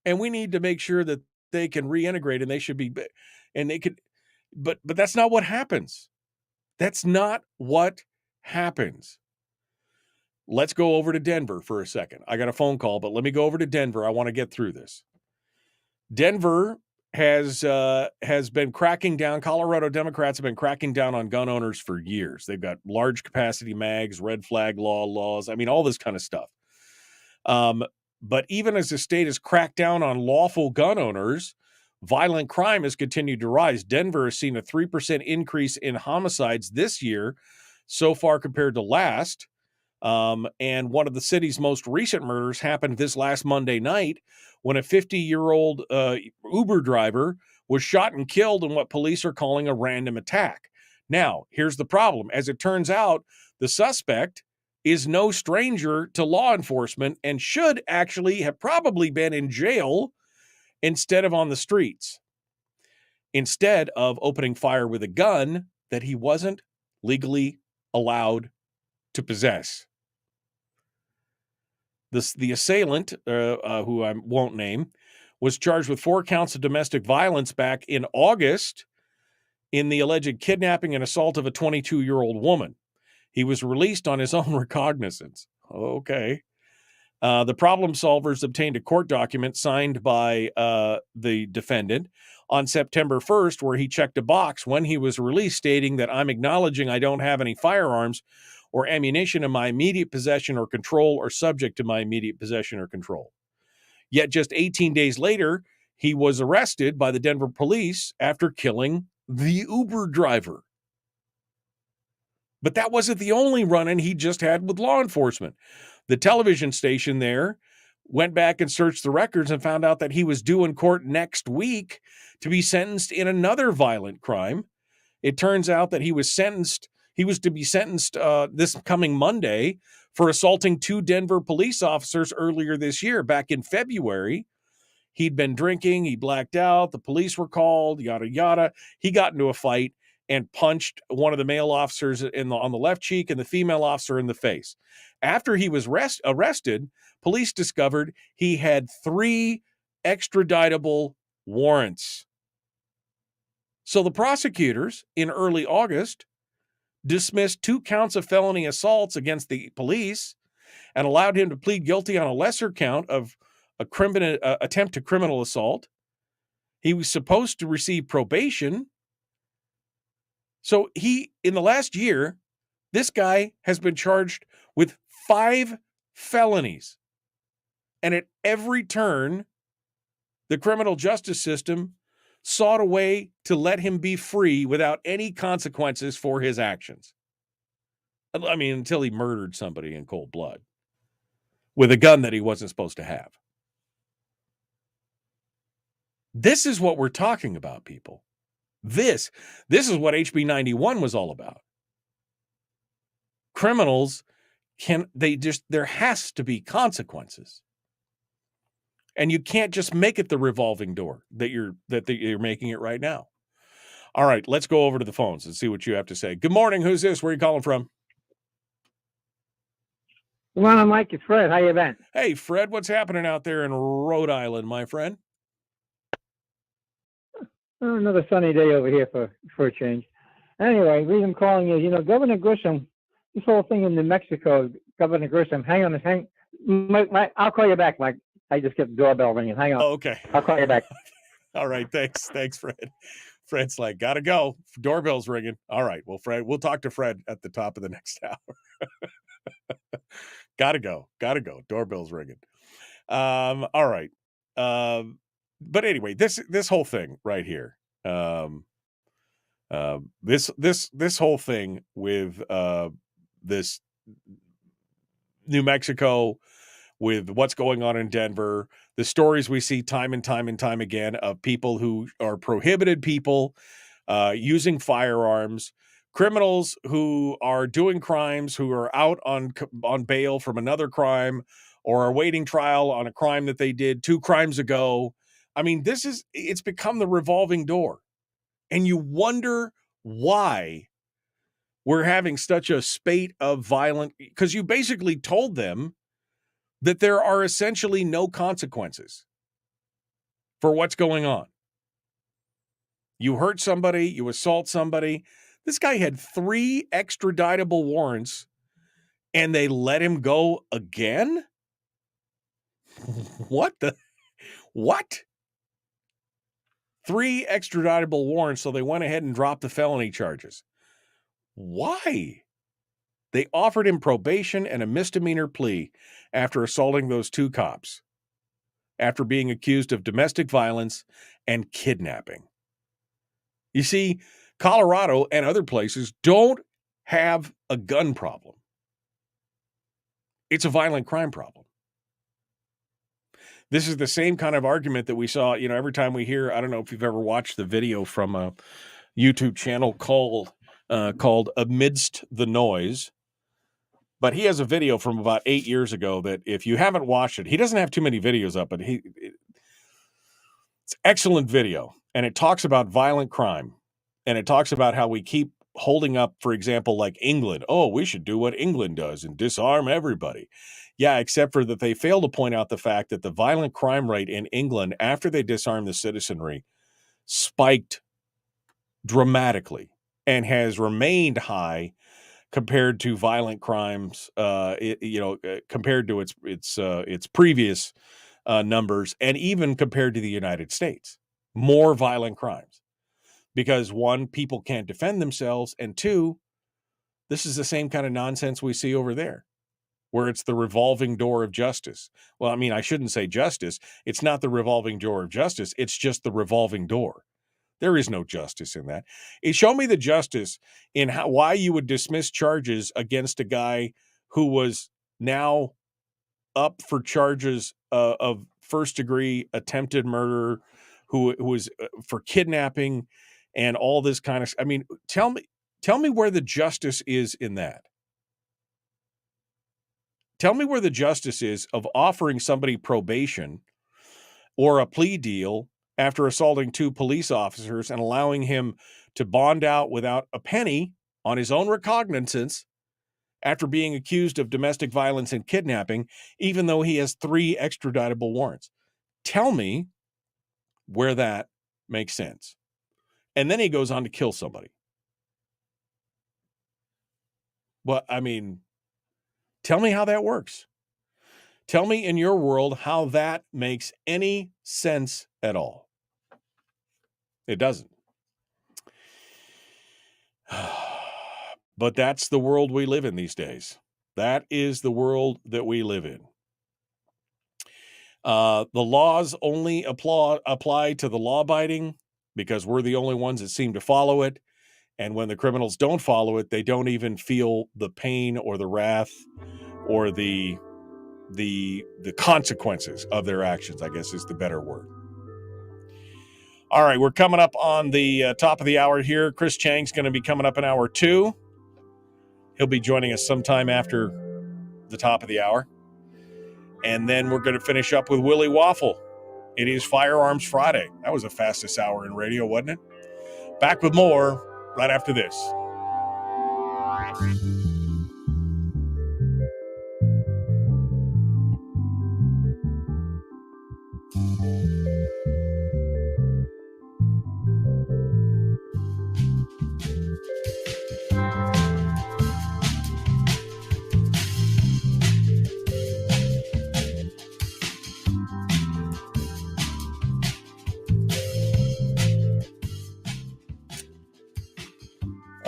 And we need to make sure that they can reintegrate and they should be, and they could, but that's not what happens. That's not what happens. Let's go over to Denver for a second. I got a phone call, but let me go over to Denver. I want to get through this. Denver has been cracking down. Colorado Democrats have been cracking down on gun owners for years. They've got large capacity mags, red flag laws. I mean, all this kind of stuff. But even as the state has cracked down on lawful gun owners, violent crime has continued to rise. Denver has seen a 3% increase in homicides this year so far compared to last. And one of the city's most recent murders happened this last Monday night when a 50-year-old Uber driver was shot and killed in what police are calling a random attack. Now, here's the problem. As it turns out, the suspect is no stranger to law enforcement and should actually have probably been in jail instead of on the streets, instead of opening fire with a gun that he wasn't legally allowed to possess. The assailant, who I won't name, was charged with 4 counts of domestic violence back in August in the alleged kidnapping and assault of a 22-year-old woman. He was released on his own recognizance. Okay. The problem solvers obtained a court document signed by the defendant on September 1st, where he checked a box when he was released stating that I'm acknowledging I don't have any firearms or ammunition in my immediate possession or control or subject to my immediate possession or control. Yet just 18 days later, he was arrested by the Denver police after killing the Uber driver. But that wasn't the only run-in he just had with law enforcement. The television station there went back and searched the records and found out that he was due in court next week to be sentenced in another violent crime. It turns out that he was to be sentenced this coming Monday for assaulting 2 Denver police officers earlier this year. Back in February, he'd been drinking, he blacked out, the police were called, yada, yada. He got into a fight and punched one of the male officers on the left cheek and the female officer in the face. After he was arrested, police discovered he had 3 extraditable warrants. So the prosecutors in early August dismissed 2 counts of felony assaults against the police and allowed him to plead guilty on a lesser count of attempt to criminal assault. He was supposed to receive probation. So in the last year, this guy has been charged with 5 felonies. And at every turn, the criminal justice system sought a way to let him be free without any consequences for his actions. I mean, until he murdered somebody in cold blood with a gun that he wasn't supposed to have. This is what we're talking about, people. This is what HB 91 was all about. Criminals there has to be consequences. And you can't just make it the revolving door that you're making it right now. All right, let's go over to the phones and see what you have to say. Good morning. Who's this? Where are you calling from? Good morning, Mike. It's Fred. How you been? Hey, Fred, what's happening out there in Rhode Island, my friend? Oh, another sunny day over here for a change. Anyway, the reason I'm calling is, Governor Grisham, this whole thing in New Mexico, Governor Grisham, I'll call you back, Mike. I just get the doorbell ringing. Hang on. Oh, okay. I'll call you back. All right. Thanks, Fred. Fred's like, gotta go. Doorbell's ringing. All right. Well, Fred, we'll talk to Fred at the top of the next hour. Gotta go. Doorbell's ringing. All right. But anyway, this whole thing right here. This whole thing with this New Mexico, with what's going on in Denver, the stories we see time and time again of people who are prohibited people using firearms, criminals who are doing crimes, who are out on bail from another crime or are waiting trial on a crime that they did 2 crimes ago. I mean, it's become the revolving door. And you wonder why we're having such a spate of violent, because you basically told them that there are essentially no consequences for what's going on. You hurt somebody, you assault somebody. This guy had 3 extraditable warrants and they let him go again? What? 3 extraditable warrants, so they went ahead and dropped the felony charges. Why? They offered him probation and a misdemeanor plea after assaulting those 2 cops, after being accused of domestic violence and kidnapping. You see, Colorado and other places don't have a gun problem. It's a violent crime problem. This is the same kind of argument that we saw, every time we hear, I don't know if you've ever watched the video from a YouTube channel called Amidst the Noise. But he has a video from about 8 years ago that if you haven't watched it, he doesn't have too many videos up, but it's excellent video. And it talks about violent crime. And it talks about how we keep holding up, for example, like England. Oh, we should do what England does and disarm everybody. Yeah, except for that they fail to point out the fact that the violent crime rate in England after they disarmed the citizenry spiked dramatically and has remained high compared to violent crimes, compared to its previous numbers, and even compared to the United States. More violent crimes. Because 1, people can't defend themselves, and 2, this is the same kind of nonsense we see over there, where it's the revolving door of justice. Well, I mean, I shouldn't say justice. It's not the revolving door of justice. It's just the revolving door. There is no justice in that. Show me the justice in why you would dismiss charges against a guy who was now up for charges of first-degree attempted murder, who was for kidnapping and all this kind of. I mean, tell me where the justice is in that. Tell me where the justice is of offering somebody probation or a plea deal after assaulting 2 police officers and allowing him to bond out without a penny on his own recognizance after being accused of domestic violence and kidnapping, even though he has 3 extraditable warrants. Tell me where that makes sense. And then he goes on to kill somebody. Well, I mean, tell me how that works. Tell me in your world how that makes any sense at all. It doesn't. But that's the world we live in these days. That is the world that we live in. The laws only apply to the law-abiding because we're the only ones that seem to follow it. And when the criminals don't follow it, they don't even feel the pain or the wrath or the consequences of their actions, I guess is the better word. All right, we're coming up on the top of the hour here. Chris Cheng's going to be coming up in hour 2. He'll be joining us sometime after the top of the hour. And then we're going to finish up with Willie Waffle. It is Firearms Friday. That was the fastest hour in radio, wasn't it? Back with more right after this.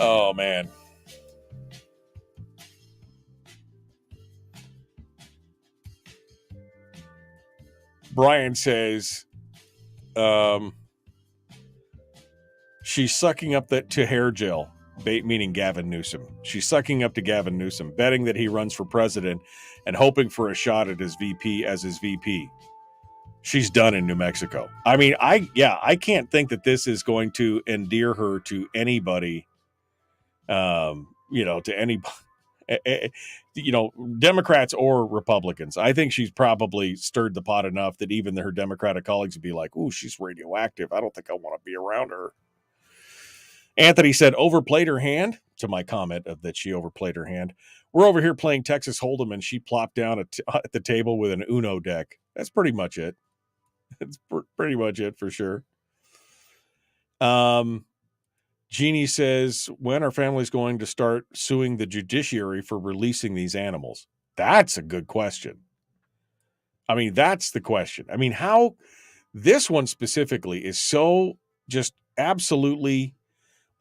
Oh, man. Brian says, she's sucking up to hair gel, meaning Gavin Newsom. She's sucking up to Gavin Newsom, betting that he runs for president and hoping for a shot at his VP. She's done in New Mexico. I mean, I can't think that this is going to endear her to anybody, to anybody. Democrats or Republicans. I think she's probably stirred the pot enough that even her Democratic colleagues would be like, ooh, she's radioactive. I don't think I want to be around her. Anthony said, overplayed her hand, to my comment of that she overplayed her hand. We're over here playing Texas Hold'em, and she plopped down at the table with an Uno deck. That's pretty much it. That's pretty much it for sure. Jeannie says, when are families going to start suing the judiciary for releasing these animals? That's a good question. I mean, that's the question. I mean, how this one specifically is so just absolutely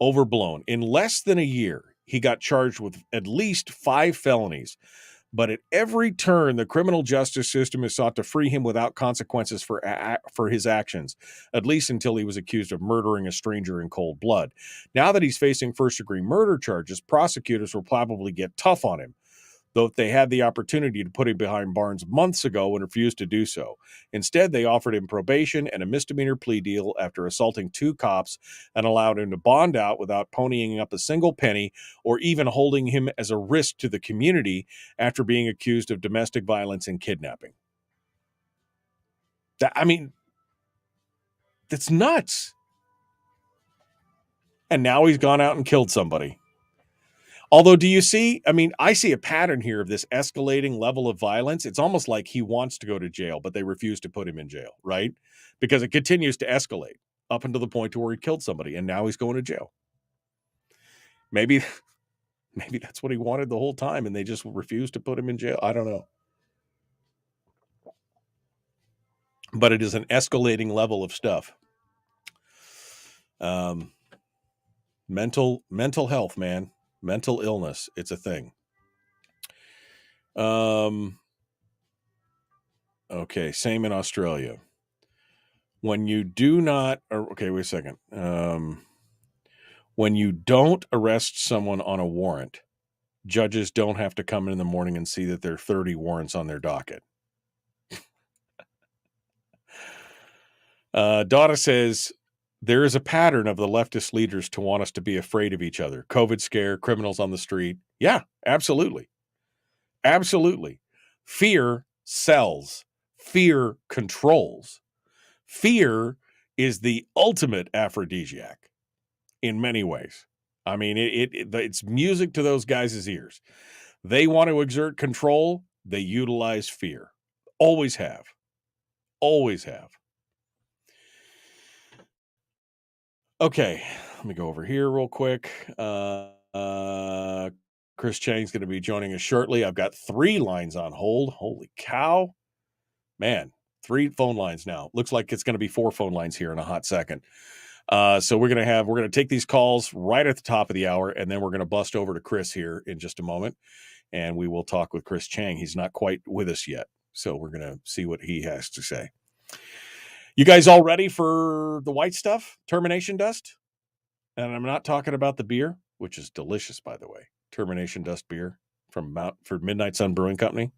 overblown. In less than a year, he got charged with at least 5 felonies. But at every turn, the criminal justice system has sought to free him without consequences for his actions, at least until he was accused of murdering a stranger in cold blood. Now that he's facing first-degree murder charges, prosecutors will probably get tough on him, though they had the opportunity to put him behind bars months ago and refused to do so. Instead, they offered him probation and a misdemeanor plea deal after assaulting 2 cops and allowed him to bond out without ponying up a single penny or even holding him as a risk to the community after being accused of domestic violence and kidnapping. That's nuts. And now he's gone out and killed somebody. Although, do you see, I see a pattern here of this escalating level of violence. It's almost like he wants to go to jail, but they refuse to put him in jail, right? Because it continues to escalate up until the point to where he killed somebody, and now he's going to jail. Maybe that's what he wanted the whole time, and they just refused to put him in jail. I don't know. But it is an escalating level of stuff. Mental health, man. Mental illness, it's a thing. Okay, same in Australia. When you do not, okay, wait a second. When you don't arrest someone on a warrant, judges don't have to come in the morning and see that there are 30 warrants on their docket. Donna says, there is a pattern of the leftist leaders to want us to be afraid of each other. COVID scare, criminals on the street. Yeah, absolutely. Absolutely. Fear sells. Fear controls. Fear is the ultimate aphrodisiac in many ways. I mean, it's music to those guys' ears. They want to exert control. They utilize fear. Always have. Always have. Okay, let me go over here real quick. Chris Cheng's going to be joining us shortly. I've got 3 lines on hold. Holy cow. Man, 3 phone lines now. Looks like it's going to be 4 phone lines here in a hot second. So we're going to take these calls right at the top of the hour, and then we're going to bust over to Chris here in just a moment, and we will talk with Chris Cheng. He's not quite with us yet, so we're going to see what he has to say. You guys all ready for the white stuff? Termination dust? and I'm not talking about the beer, which is delicious, by the way. Termination Dust beer from Midnight Sun Brewing Company.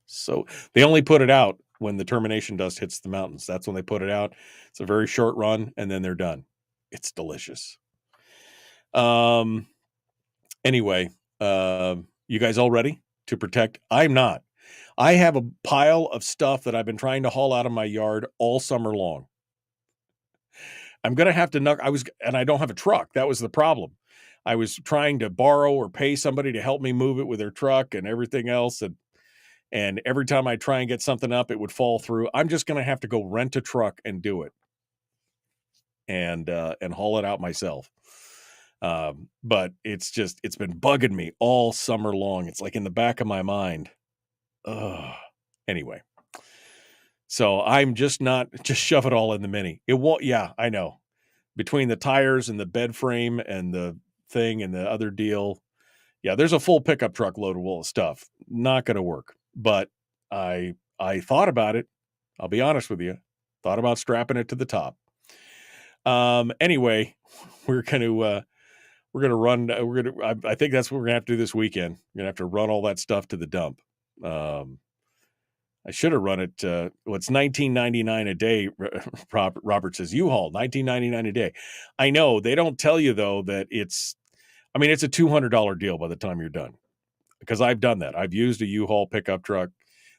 So they only put it out when the Termination Dust hits the mountains. That's when they put it out. It's a very short run, and then they're done. It's delicious. Anyway, you guys all ready to protect? I'm not. I have a pile of stuff that I've been trying to haul out of my yard all summer long. I'm going to have to and I don't have a truck. That was the problem. I was trying to borrow or pay somebody to help me move it with their truck and everything else. And every time I try and get something up, it would fall through. I'm just going to have to go rent a truck and do it and haul it out myself. But it's been bugging me all summer long. It's like in the back of my mind. Anyway, so I'm just shove it all in the Mini. It won't. Yeah, I know. Between the tires and the bed frame and the thing and the other deal. Yeah, there's a full pickup truck loaded full of stuff. Not going to work. But I thought about it. I'll be honest with you. Thought about strapping it to the top. Anyway, we're going to run. I think that's what we're going to have to do this weekend. We're going to have to run all that stuff to the dump. I should have run it. It's $19.99 a day. Robert says U-Haul $19.99 a day. I know they don't tell you though that it's a $200 deal by the time you're done, because I've done that. I've used a U-Haul pickup truck.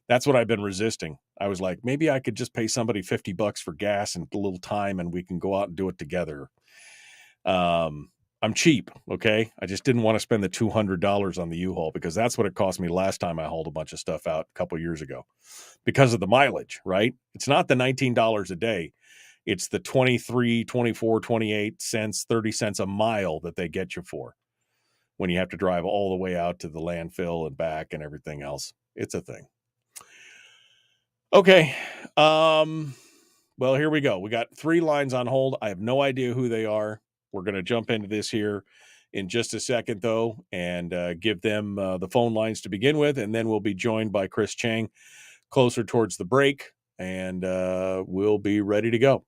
That's what I've been resisting. I was like, maybe I could just pay somebody $50 for gas and a little time, and we can go out and do it together. I'm cheap, okay? I just didn't want to spend the $200 on the U-Haul, because that's what it cost me last time I hauled a bunch of stuff out a couple years ago, because of the mileage, right? It's not the $19 a day. It's the 23, 24, 28 cents, 30 cents a mile that they get you for when you have to drive all the way out to the landfill and back and everything else. It's a thing. Okay. Well, here we go. We got 3 lines on hold. I have no idea who they are. We're going to jump into this here in just a second, though, and give them the phone lines to begin with, and then we'll be joined by Chris Cheng closer towards the break, and we'll be ready to go.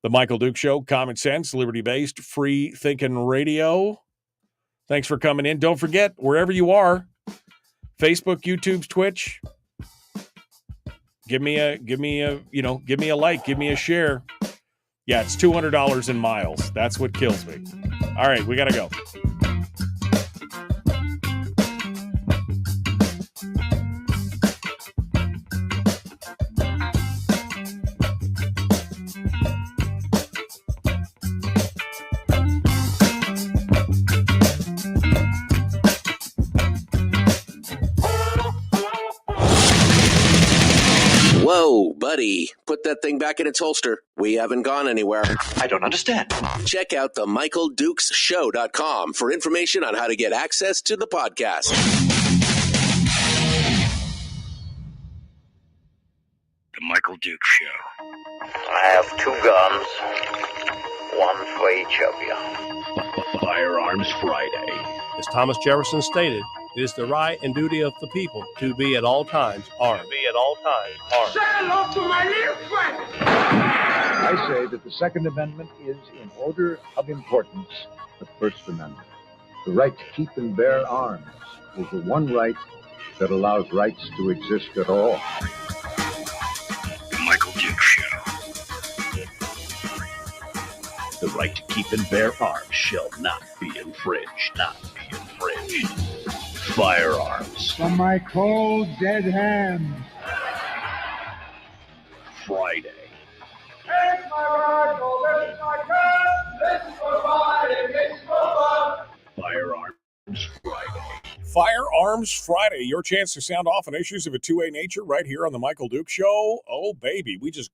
The Michael Duke Show, common sense, liberty-based, free-thinking radio. Thanks for coming in. Don't forget, wherever you are, Facebook, YouTube, Twitch, give me a like, give me a share. Yeah, it's $200 in miles. That's what kills me. All right, we got to go. Whoa, buddy. Put that thing back in its holster. We haven't gone anywhere. I don't understand. Check out the MichaelDukesShow.com for information on how to get access to the podcast. The Michael Duke Show. I have 2 guns, one for each of you. Firearms Friday. As Thomas Jefferson stated, it is the right and duty of the people to be at all times armed. Say hello to my little friend. I say that the Second Amendment is, in order of importance, the First Amendment. The right to keep and bear arms is the one right that allows rights to exist at all. The Michael Duke Show. The right to keep and bear arms shall not be infringed. Firearms. From my cold, dead hands. Friday. Take my rifle, this is my gun, this is for fighting, this is for fun. Firearms Friday. Firearms Friday, your chance to sound off on issues of a two-way nature right here on the Michael Duke Show. Oh, baby, we just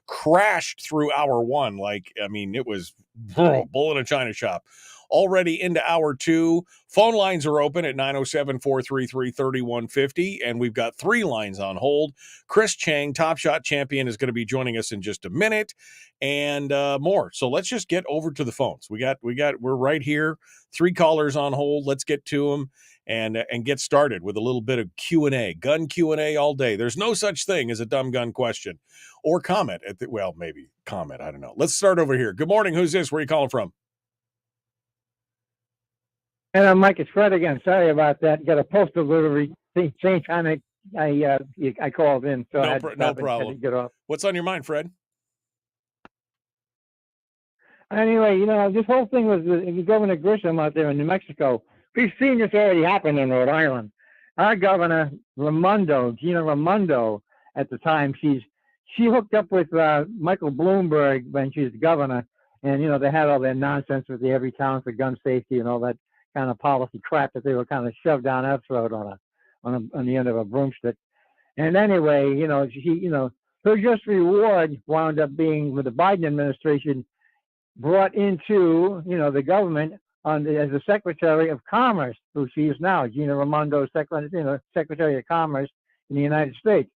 crashed through hour 1. Like, I mean, it was bull in a china shop. Already into hour 2. Phone lines are open at 907-433-3150, and we've got 3 lines on hold. Chris Cheng, Top Shot champion, is going to be joining us in just a minute, and more. So let's just get over to the phones. We're right here. 3 callers on hold. Let's get to them, and get started with a little bit of Q&A, gun Q&A all day. There's no such thing as a dumb gun question or comment maybe comment. I don't know. Let's start over here. Good morning. Who's this? Where are you calling from? And Mike, it's Fred again. Sorry about that. Got a postal delivery same time I called in, so I had to no stop problem. and get off. What's on your mind, Fred? Anyway, this whole thing was Governor Grisham out there in New Mexico. We've seen this already happen in Rhode Island. Our governor, Gina Raimondo, at the time, she hooked up with Michael Bloomberg when she was governor, and they had all their nonsense with the every town for gun safety and all that kind of policy crap that they were kind of shoved down our throat on the end of a broomstick. And anyway, her just reward wound up being with the Biden administration brought into the government as the Secretary of Commerce, who she is now, Gina Raimondo, Secretary of Commerce in the United States.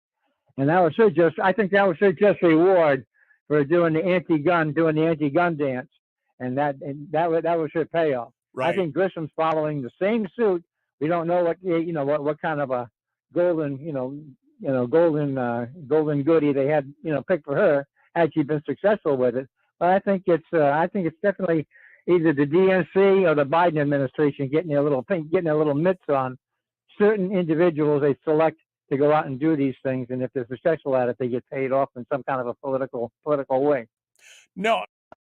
And that was I think that was her just reward for doing the anti-gun dance, and that was her payoff. Right. I think Grisham's following the same suit. We don't know what kind of a golden goodie they had picked for her had she been successful with it. But I think it's definitely either the DNC or the Biden administration getting a little mitts on certain individuals they select to go out and do these things, and if they're successful at it, they get paid off in some kind of a political way. No,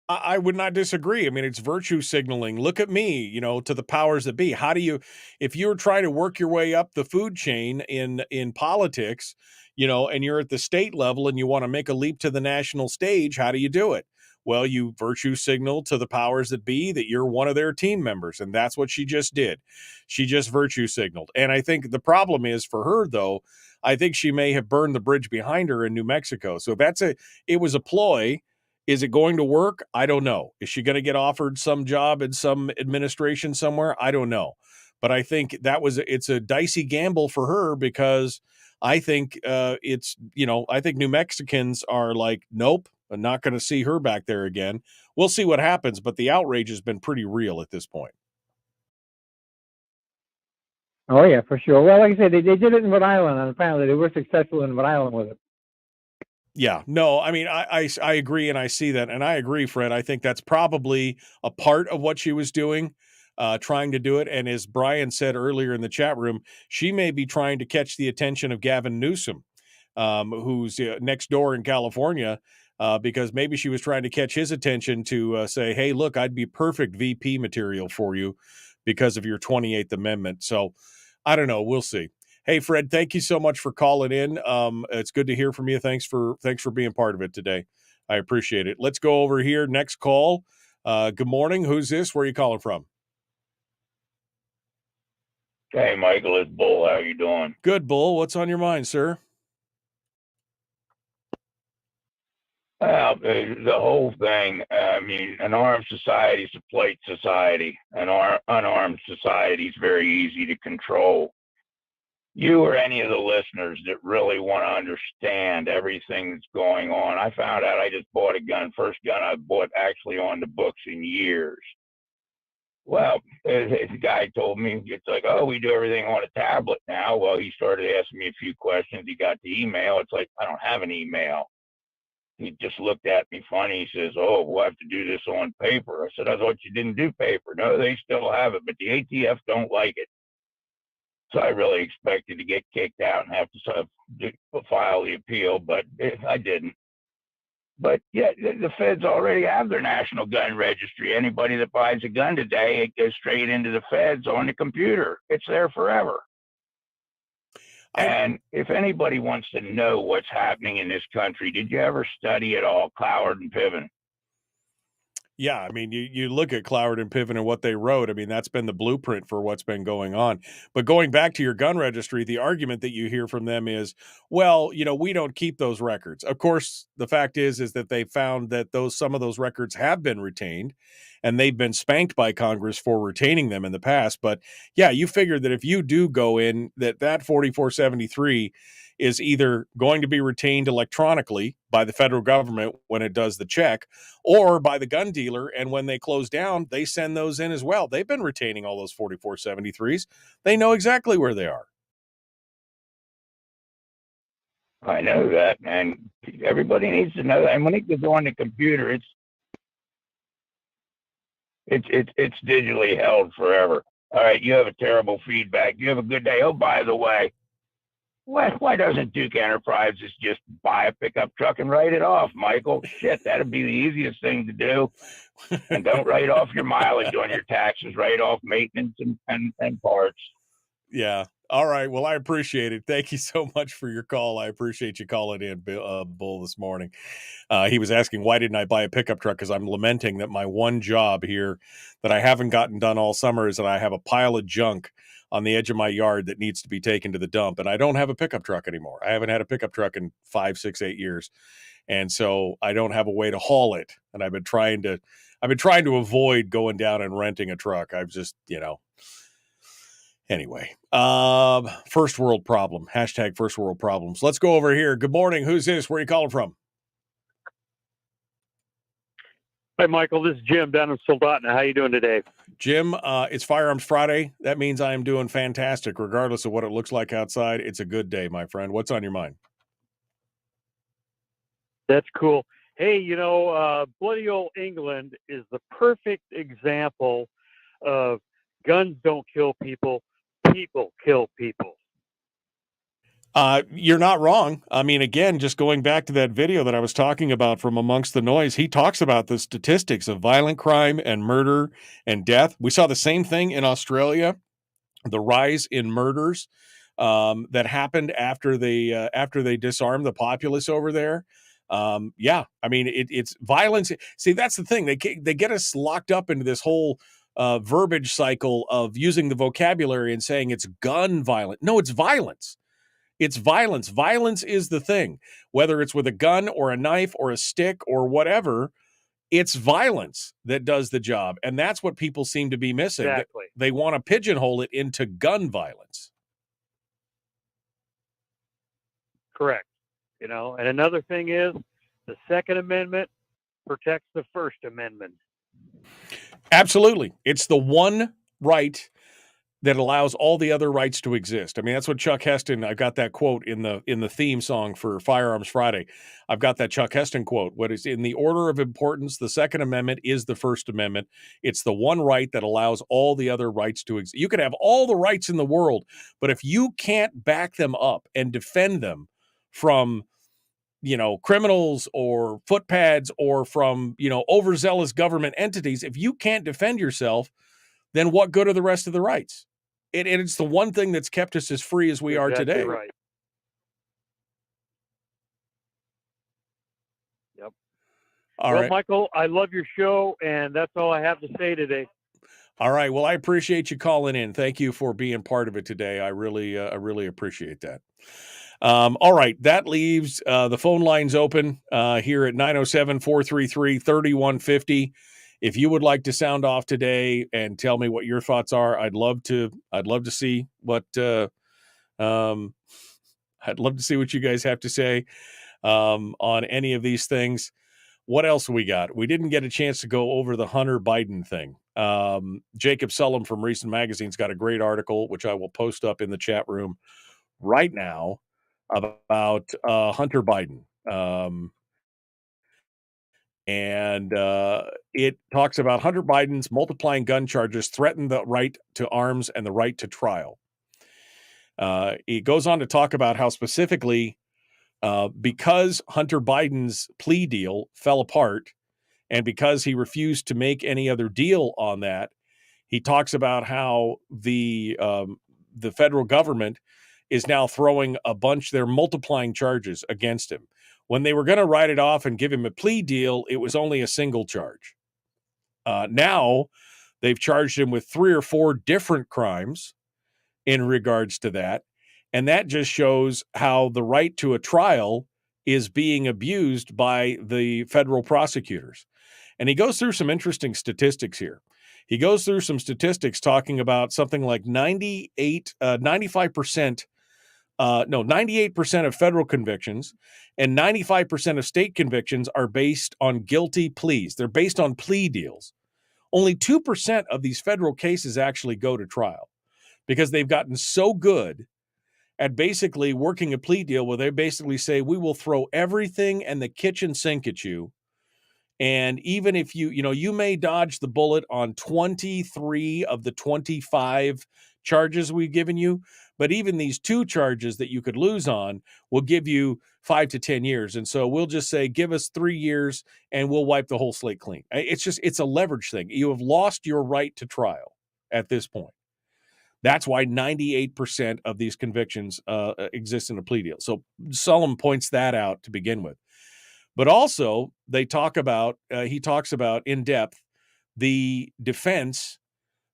I would not disagree. I mean, it's virtue signaling. Look at me, to the powers that be. How do you, if you're trying to work your way up the food chain in politics, and you're at the state level and you want to make a leap to the national stage, how do you do it? Well, you virtue signal to the powers that be that you're one of their team members. And that's what she just did. She just virtue signaled. And I think the problem is for her, though, I think she may have burned the bridge behind her in New Mexico. So it was a ploy. Is it going to work? I don't know. Is she going to get offered some job in some administration somewhere? I don't know. But I think it's a dicey gamble for her because I think I think New Mexicans are like, nope, I'm not going to see her back there again. We'll see what happens, but the outrage has been pretty real at this point. Oh, yeah, for sure. Well, like I said, they did it in Rhode Island, and apparently they were successful in Rhode Island with it. Yeah, no, I mean, I agree, and I see that, and I agree, Fred. I think that's probably a part of what she was doing, trying to do it. And as Brian said earlier in the chat room, she may be trying to catch the attention of Gavin Newsom, who's next door in California, because maybe she was trying to catch his attention to say, hey, look, I'd be perfect VP material for you because of your 28th Amendment. So I don't know. We'll see. Hey, Fred, thank you so much for calling in. It's good to hear from you. Thanks for being part of it today. I appreciate it. Let's go over here. Next call. Good morning. Who's this? Where are you calling from? Hey, Michael, it's Bull. How you doing? Good, Bull. What's on your mind, sir? Well, the whole thing, I mean, an armed society is a plate society. An unarmed society is very easy to control. You or any of the listeners that really want to understand everything that's going on. I found out I just bought a gun, first gun I bought actually on the books in years. Well, the guy told me, it's like, oh, we do everything on a tablet now. Well, he started asking me a few questions. He got the email. It's like, I don't have an email. He just looked at me funny. He says, oh, we'll have to do this on paper. I said, I thought you didn't do paper. No, they still have it, but the ATF don't like it. So I really expected to get kicked out and have to file the appeal, but I didn't. But yeah, the feds already have their national gun registry. Anybody that buys a gun today, it goes straight into the feds on the computer. It's there forever. And if anybody wants to know what's happening in this country, did you ever study at all Cloward and Piven? Yeah, I mean, you look at Cloward and Piven and what they wrote. I mean, that's been the blueprint for what's been going on. But going back to your gun registry, the argument that you hear from them is, well, we don't keep those records. Of course, the fact is that they found that some of those records have been retained, and they've been spanked by Congress for retaining them in the past. But yeah, you figure that if you do go in, that 4473 is either going to be retained electronically by the federal government when it does the check, or by the gun dealer, and when they close down, they send those in as well. They've been retaining all those 4473s. They know exactly where they are. I know that, and everybody needs to know that. And when it goes on the computer, it's digitally held forever. All right, you have a terrible feedback. You have a good day. Oh, by the way, why doesn't Duke Enterprises just buy a pickup truck and write it off, Michael? Shit, that'd be the easiest thing to do. And don't write off your mileage on your taxes. Write off maintenance and parts. Yeah. All right. Well, I appreciate it. Thank you so much for your call. I appreciate you calling in, Bull, this morning. He was asking, why didn't I buy a pickup truck? Because I'm lamenting that my one job here that I haven't gotten done all summer is that I have a pile of junk on the edge of my yard that needs to be taken to the dump. And I don't have a pickup truck anymore. I haven't had a pickup truck in 5, 6, 8 years. And so I don't have a way to haul it. And I've been trying to avoid going down and renting a truck. I've just, anyway, first world problem, hashtag first world problems. Let's go over here. Good morning. Who's this? Where are you calling from? Hi, Michael. This is Jim down in Soldotna. How you doing today? Jim, it's Firearms Friday. That means I am doing fantastic, regardless of what it looks like outside. It's a good day, my friend. What's on your mind? That's cool. Hey, bloody old England is the perfect example of guns don't kill people, people kill people. You're not wrong. I mean, again, just going back to that video that I was talking about from Amongst the Noise, he talks about the statistics of violent crime and murder and death. We saw the same thing in Australia, the rise in murders that happened after they disarmed the populace over there. Yeah, I mean, it's violence. See, that's the thing. They get us locked up into this whole verbiage cycle of using the vocabulary and saying it's gun violence. No, it's violence. It's violence. Violence is the thing. Whether it's with a gun or a knife or a stick or whatever, it's violence that does the job. And that's what people seem to be missing. Exactly. They want to pigeonhole it into gun violence. Correct. And another thing is the Second Amendment protects the First Amendment. Absolutely. It's the one right that allows all the other rights to exist. I mean, that's what Chuck Heston, I've got that quote in the theme song for Firearms Friday. I've got that Chuck Heston quote. What is in the order of importance, the Second Amendment is the First Amendment. It's the one right that allows all the other rights to exist. You can have all the rights in the world, but if you can't back them up and defend them from, criminals or footpads or from, overzealous government entities, if you can't defend yourself, then what good are the rest of the rights? It's the one thing that's kept us as free as we are today. Right. Yep. All right, Michael, I love your show, and that's all I have to say today. All right. Well, I appreciate you calling in. Thank you for being part of it today. I really appreciate that. All right. That leaves the phone lines open here at 907-433-3150. If you would like to sound off today and tell me what your thoughts are, I'd love to see what I'd love to see what you guys have to say on any of these things. What else we got? We didn't get a chance to go over the Hunter Biden thing. Jacob Sullum from Recent Magazine's got a great article, which I will post up in the chat room right now, about Hunter Biden. And it talks about Hunter Biden's multiplying gun charges threaten the right to arms and the right to trial. It goes on to talk about how specifically because Hunter Biden's plea deal fell apart and because he refused to make any other deal on that, he talks about how the federal government is now throwing they're multiplying charges against him. When they were going to write it off and give him a plea deal, it was only a single charge. Now they've charged him with 3 or 4 different crimes in regards to that. And that just shows how the right to a trial is being abused by the federal prosecutors. And he goes through some interesting statistics here. He goes through some statistics talking about something like 95% No, 98% of federal convictions and 95% of state convictions are based on guilty pleas. They're based on plea deals. Only 2% of these federal cases actually go to trial because they've gotten so good at basically working a plea deal where they basically say, we will throw everything and the kitchen sink at you. And even if you may dodge the bullet on 23 of the 25 charges we've given you, but even these 2 charges that you could lose on will give you 5 to 10 years. And so we'll just say, give us 3 years and we'll wipe the whole slate clean. It's a leverage thing. You have lost your right to trial at this point. That's why 98% of these convictions exist in a plea deal. So Solomon points that out to begin with. But also, he talks about in depth the defense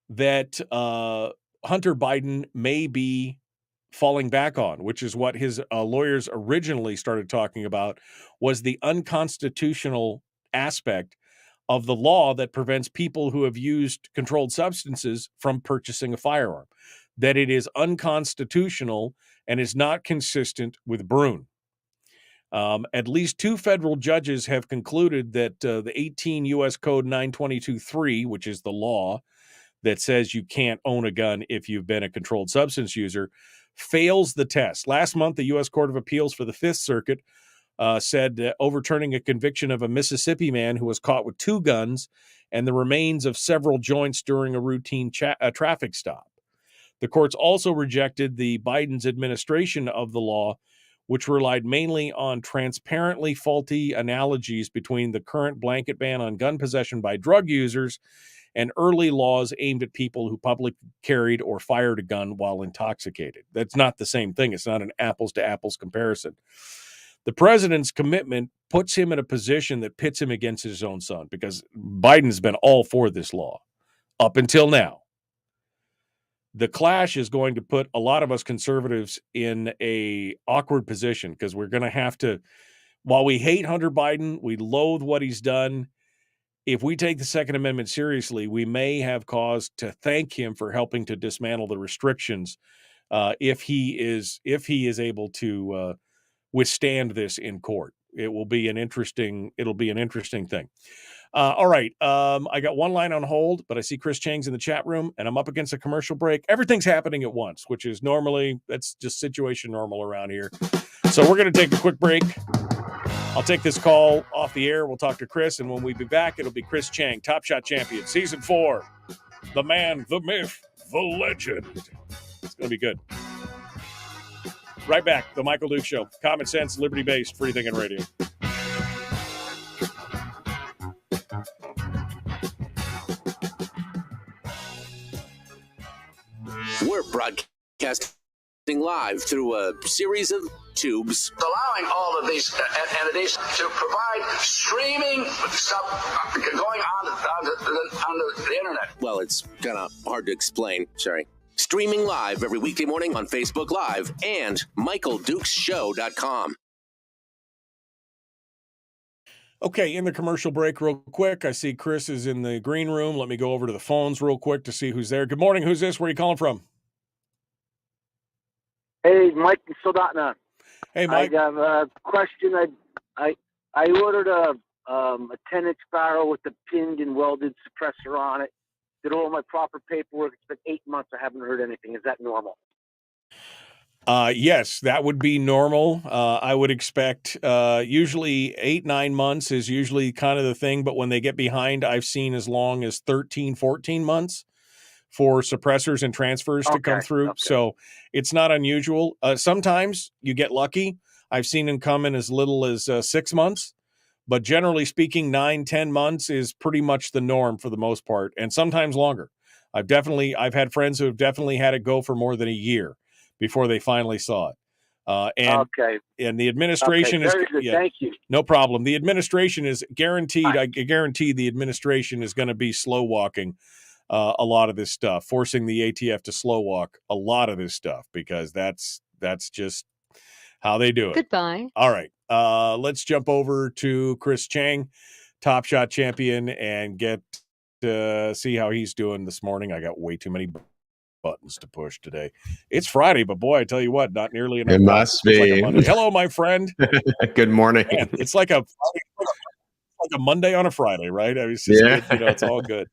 that Hunter Biden may be falling back on, which is what his lawyers originally started talking about, was the unconstitutional aspect of the law that prevents people who have used controlled substances from purchasing a firearm, that it is unconstitutional and is not consistent with Brune. At least 2 federal judges have concluded that the 18 U.S. Code 922.3, which is the law that says you can't own a gun if you've been a controlled substance user, fails the test. Last month, the U.S. Court of Appeals for the Fifth Circuit said overturning a conviction of a Mississippi man who was caught with 2 guns and the remains of several joints during a routine traffic stop. The courts also rejected the Biden's administration of the law, which relied mainly on transparently faulty analogies between the current blanket ban on gun possession by drug users and early laws aimed at people who publicly carried or fired a gun while intoxicated. That's not the same thing. It's not an apples-to-apples comparison. The president's commitment puts him in a position that pits him against his own son, because Biden's been all for this law up until now. The clash is going to put a lot of us conservatives in a awkward position, because we're going to have to, while we hate Hunter Biden, we loathe what he's done. If we take the Second Amendment seriously, we may have cause to thank him for helping to dismantle the restrictions if he is able to withstand this in court. It'll be an interesting thing. All right. I got one line on hold, but I see Chris Cheng's in the chat room and I'm up against a commercial break. Everything's happening at once, which is that's just situation normal around here. So we're going to take a quick break. I'll take this call off the air. We'll talk to Chris. And when we be back, it'll be Chris Cheng, Top Shot champion, season 4, the man, the myth, the legend. It's going to be good. Right back. The Michael Duke Show. Common sense, liberty-based, free thinking radio. We're broadcasting live through a series of tubes. Allowing all of these entities to provide streaming stuff going on the internet. Well, it's kind of hard to explain. Sorry. Streaming live every weekday morning on Facebook Live and MichaelDukesShow.com. Okay, in the commercial break real quick, I see Chris is in the green room. Let me go over to the phones real quick to see who's there. Good morning. Who's this? Where are you calling from? Hey, Mike in Soldotna. Hey, Mike. I have a question. I ordered a 10-inch barrel with the pinned and welded suppressor on it. Did all my proper paperwork. It's been 8 months. I haven't heard anything. Is that normal? Yes, that would be normal. I would expect usually 8-9 months is usually kind of the thing. But when they get behind, I've seen as long as 13-14 months for suppressors and transfers to come through. Okay. So it's not unusual. Sometimes you get lucky. I've seen them come in as little as 6 months. But generally speaking, 9-10 months is pretty much the norm for the most part, and sometimes longer. I've had friends who have definitely had it go for more than a year before they finally saw it. And the administration is thank you. No problem. The administration is guaranteed. I guarantee the administration is going to be slow walking a lot of this stuff, forcing the ATF to slow walk a lot of this stuff, because that's just how they do it. Goodbye. All right. Let's jump over to Chris Cheng, Top Shot champion, and get to see how he's doing this morning. I got way too many buttons to push today. It's Friday, but boy, I tell you what, not nearly enough. It must It's like be. a Monday. Hello, my friend. Good morning. Man, it's like a Monday on a Friday, right? I mean, it's just good, it's all good.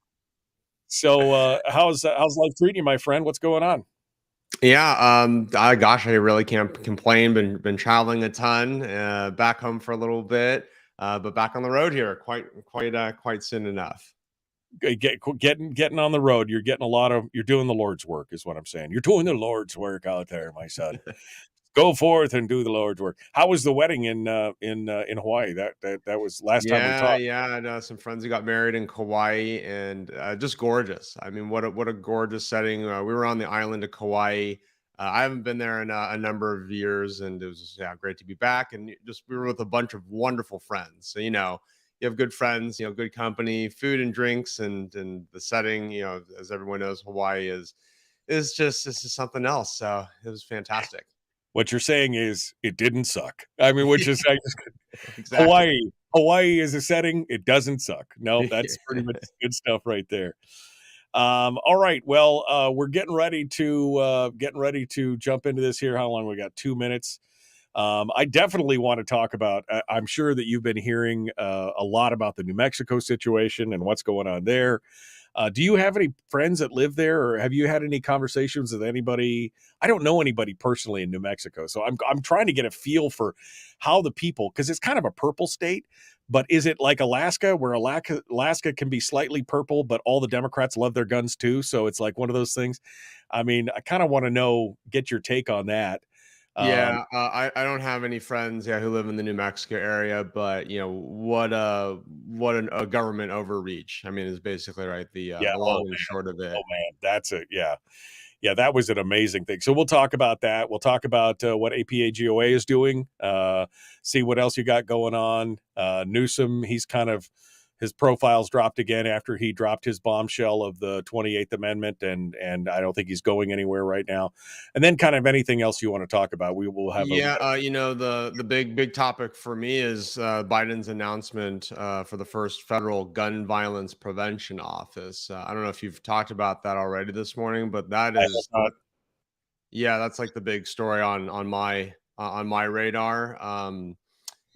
So, how's life treating you, my friend? What's going on? Yeah, gosh, I really can't complain. Been traveling a ton, back home for a little bit, but back on the road here quite soon enough. Getting on the road, you're doing the Lord's work, is what I'm saying. You're doing the Lord's work out there, my son. Go forth and do the Lord's work. How was the wedding in Hawaii? That was last time we talked. Yeah, I know some friends who got married in Kauai, and just gorgeous. I mean, what a gorgeous setting. We were on the island of Kauai. I haven't been there in a number of years, and it was just, great to be back. And we were with a bunch of wonderful friends. So you have good friends, good company, food and drinks, and the setting. As everyone knows, Hawaii is just something else. So it was fantastic. What you're saying is it didn't suck. I mean, which is exactly. Hawaii is a setting. It doesn't suck. No, that's pretty much good stuff right there. All right. Well, we're getting ready to jump into this here. How long we got? 2 minutes. I definitely want to talk about, I'm sure that you've been hearing a lot about the New Mexico situation and what's going on there. Do you have any friends that live there, or have you had any conversations with anybody? I don't know anybody personally in New Mexico, so I'm trying to get a feel for how the people, because it's kind of a purple state, but is it like Alaska, where Alaska can be slightly purple, but all the Democrats love their guns too? So it's like one of those things. I mean, I kind of want to get your take on that. I don't have any friends who live in the New Mexico area, but what a government overreach. I mean, is basically right the long and short of it. Oh man, that's it. Yeah, that was an amazing thing. So we'll talk about that. We'll talk about what APAGOA is doing. See what else you got going on. Newsom, his profile's dropped again after he dropped his bombshell of the 28th Amendment, and I don't think he's going anywhere right now. And then kind of anything else you want to talk about, we will have. The big topic for me is Biden's announcement for the first federal gun violence prevention office. I don't know if you've talked about that already this morning, but that's like the big story on my radar.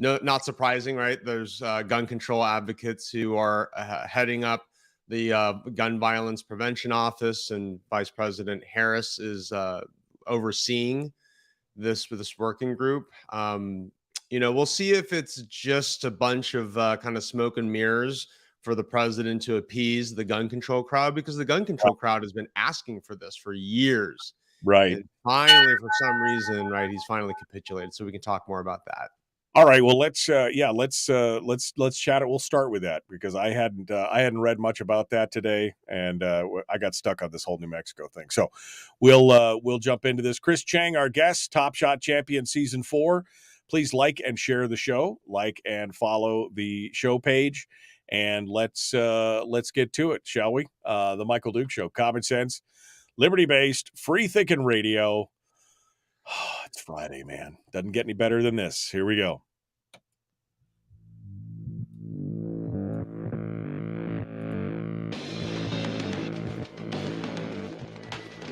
No, not surprising, right? There's gun control advocates who are heading up the gun violence prevention office, and Vice President Harris is overseeing this working group. We'll see if it's just a bunch of kind of smoke and mirrors for the president to appease the gun control crowd, because the gun control crowd has been asking for this for years. Right. And finally, for some reason, right, he's finally capitulated. So we can talk more about that. All right. Well, let's chat it. We'll start with that, because I hadn't read much about that today, and I got stuck on this whole New Mexico thing. So we'll jump into this. Chris Cheng, our guest, Top Shot Champion Season 4. Please like and share the show, like and follow the show page, and let's get to it, shall we? The Michael Duke Show, common sense, liberty-based, free thinking radio. It's Friday, man. Doesn't get any better than this. Here we go.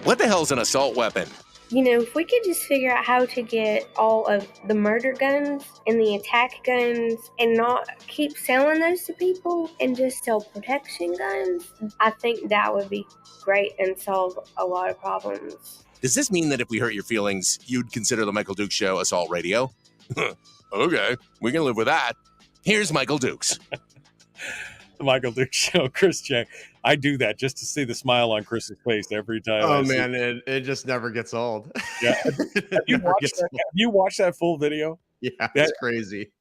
What the hell's an assault weapon? If we could just figure out how to get all of the murder guns and the attack guns and not keep selling those to people and just sell protection guns, I think that would be great and solve a lot of problems. Does this mean that if we hurt your feelings, you'd consider the Michael Dukes Show assault radio? Okay, we can live with that. Here's Michael Dukes. The Michael Dukes Show, Chris Cheng. I do that just to see the smile on Chris's face every time. Oh man, it just never gets old. Yeah. Have you watched that full video? Yeah, it's crazy.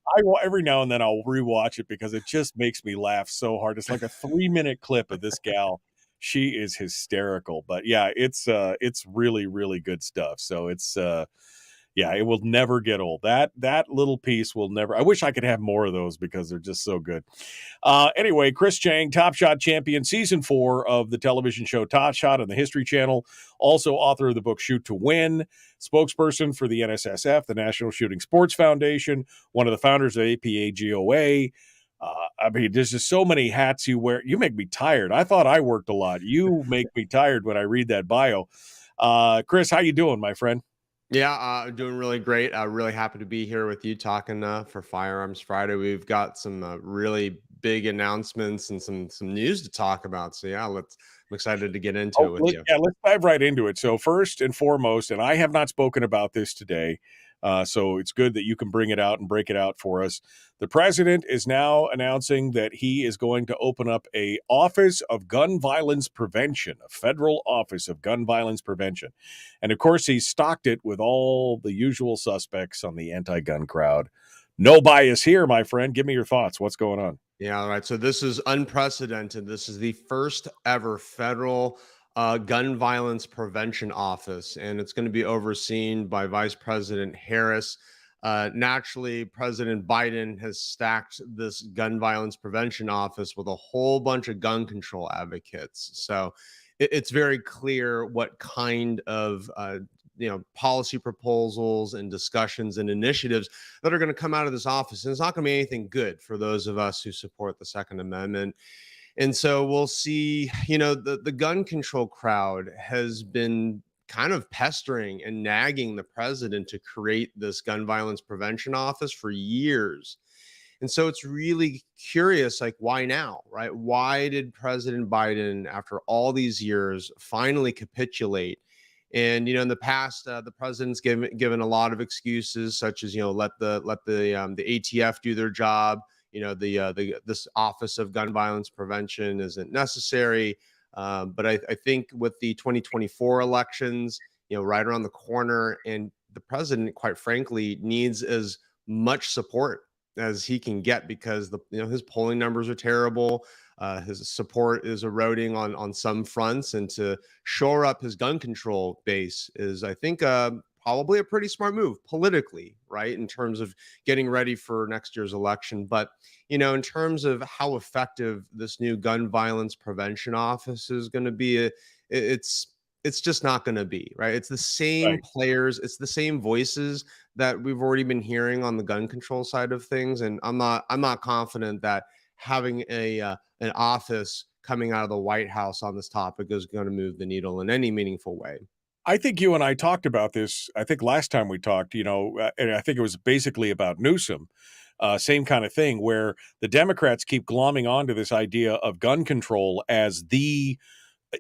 Every now and then I'll rewatch it because it just makes me laugh so hard. It's like a 3-minute clip of this gal. She is hysterical, but yeah, it's really, really good stuff. So it's, it will never get old. That little piece will never, I wish I could have more of those because they're just so good. Anyway, Chris Cheng, Top Shot Champion, Season 4 of the television show Top Shot on the History Channel. Also author of the book Shoot to Win, spokesperson for the NSSF, the National Shooting Sports Foundation, one of the founders of APAGOA. I mean, there's just so many hats you wear. You make me tired. I thought I worked a lot. You make me tired when I read that bio. Chris, how you doing, my friend? Yeah, doing really great. Really happy to be here with you talking for Firearms Friday. We've got some really big announcements and some news to talk about. So yeah, I'm excited to get into it with you. Yeah, let's dive right into it. So first and foremost, and I have not spoken about this today, so it's good that you can bring it out and break it out for us. The president is now announcing that he is going to open up a Office of Gun Violence Prevention, a federal Office of Gun Violence Prevention. And of course, he stocked it with all the usual suspects on the anti-gun crowd. No bias here, my friend. Give me your thoughts. What's going on? Yeah, all right. So this is unprecedented. This is the first ever federal gun violence prevention office, and it's going to be overseen by Vice President Harris. Naturally, President Biden has stacked this gun violence prevention office with a whole bunch of gun control advocates. So it's very clear what kind of policy proposals and discussions and initiatives that are going to come out of this office. And it's not going to be anything good for those of us who support the Second Amendment. And so we'll see, the gun control crowd has been kind of pestering and nagging the president to create this gun violence prevention office for years. And so it's really curious, like, why now, right? Why did President Biden, after all these years, finally capitulate? And in the past, the president's given a lot of excuses, such as let the ATF do their job. This Office of Gun Violence Prevention isn't necessary. But I think with the 2024 elections, right around the corner, and the president, quite frankly, needs as much support as he can get, because his polling numbers are terrible. His support is eroding on some fronts, and to shore up his gun control base is, I think, probably a pretty smart move politically, right, in terms of getting ready for next year's election. But, in terms of how effective this new gun violence prevention office is going to be, it's just not going to be, right? It's the same players, it's the same voices that we've already been hearing on the gun control side of things. And I'm not confident that having an office coming out of the White House on this topic is going to move the needle in any meaningful way. I think you and I talked about this, I think last time we talked, and I think it was basically about Newsom, same kind of thing, where the Democrats keep glomming onto this idea of gun control as the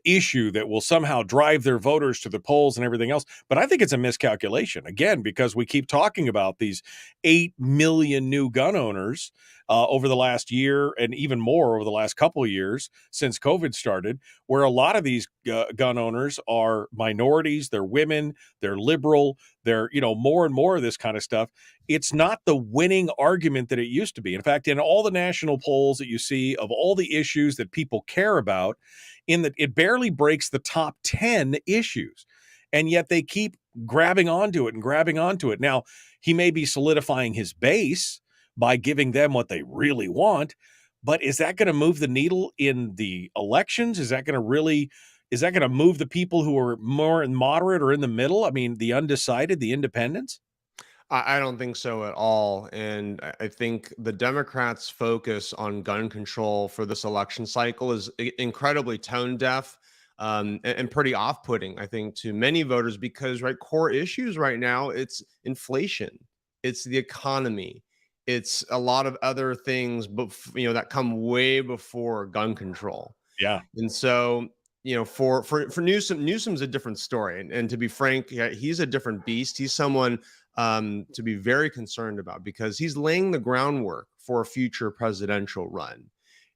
issue that will somehow drive their voters to the polls and everything else. But I think it's a miscalculation, again, because we keep talking about these 8 million new gun owners over the last year, and even more over the last couple of years since COVID started, where a lot of these gun owners are minorities, they're women, they're liberal, they're, more and more of this kind of stuff. It's not the winning argument that it used to be. In fact, in all the national polls that you see of all the issues that people care about, it barely breaks the top 10 issues. And yet they keep grabbing onto it and grabbing onto it. Now, he may be solidifying his base by giving them what they really want, but is that going to move the needle in the elections? Is that going to move the people who are more moderate or in the middle? I mean, the undecided, the independents? I don't think so at all. And I think the Democrats' focus on gun control for this election cycle is incredibly tone deaf, and pretty off-putting, I think, to many voters, because core issues right now, it's inflation, it's the economy, it's a lot of other things, but that come way before gun control. Yeah. And so, for Newsom's a different story. And to be frank, he's a different beast. He's someone to be very concerned about, because he's laying the groundwork for a future presidential run.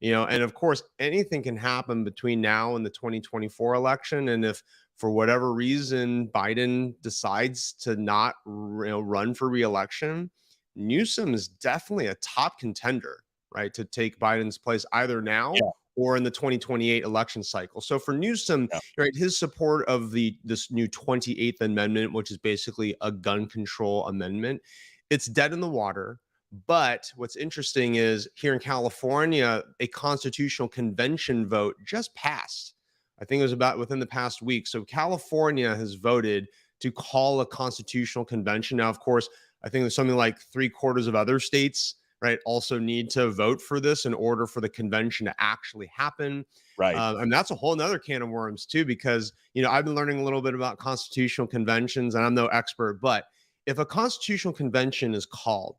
And of course, anything can happen between now and the 2024 election. And if for whatever reason Biden decides to not run for re-election, Newsom is definitely a top contender, right, to take Biden's place either now or in the 2028 election cycle. So for Newsom, right, his support of this new 28th Amendment, which is basically a gun control amendment, it's dead in the water. But what's interesting is here in California, a constitutional convention vote just passed. I think it was about within the past week. So California has voted to call a constitutional convention. Now, of course, I think there's something like 3/4 of other states right, also need to vote for this in order for the convention to actually happen. Right. And that's a whole nother can of worms too, because, I've been learning a little bit about constitutional conventions, and I'm no expert, but if a constitutional convention is called,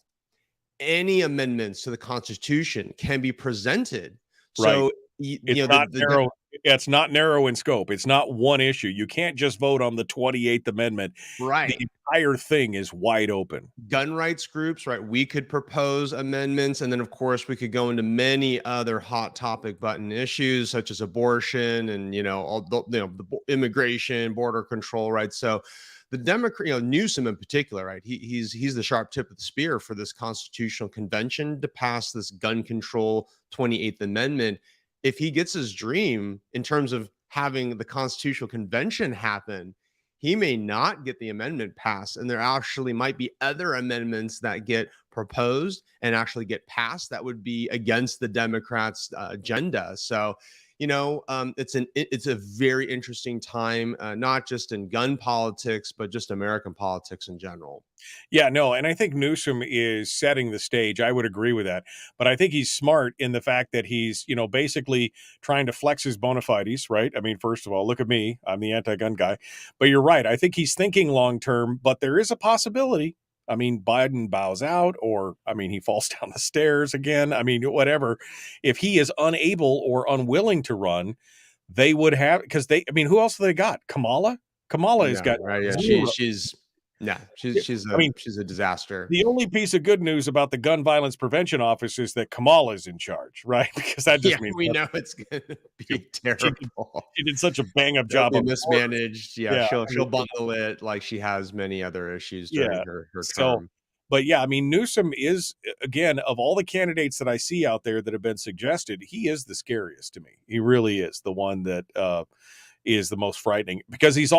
any amendments to the Constitution can be presented. Right. So, It's not narrow. It's not narrow in scope. It's not one issue. You can't just vote on the 28th Amendment. Right. The entire thing is wide open. Gun rights groups, right? We could propose amendments, and then of course we could go into many other hot topic button issues such as abortion and all the immigration, border control, right? So the Democrat, Newsom in particular, right? He's the sharp tip of the spear for this constitutional convention to pass this gun control 28th Amendment. If he gets his dream in terms of having the constitutional convention happen, he may not get the amendment passed, and there actually might be other amendments that get proposed and actually get passed that would be against the Democrats' agenda. So, it's a very interesting time, not just in gun politics, but just American politics in general. Yeah, no, and I think Newsom is setting the stage. I would agree with that. But I think he's smart in the fact that he's, basically trying to flex his bona fides, right? I mean, first of all, look at me. I'm the anti-gun guy. But you're right. I think he's thinking long term, but there is a possibility. I mean, Biden bows out, or, he falls down the stairs again. Whatever. If he is unable or unwilling to run, they would have, because who else have they got? Kamala has got. Right. Yeah. She's a disaster. The only piece of good news about the Gun Violence Prevention Office is that Kamala is in charge, right? Because that just means we know it's going to be terrible. She did such a bang up job. Mismanaged. Yeah, she'll bundle it like she has many other issues during her term. But yeah, Newsom is, again, of all the candidates that I see out there that have been suggested, he is the scariest to me. He really is the one that is the most frightening, because he's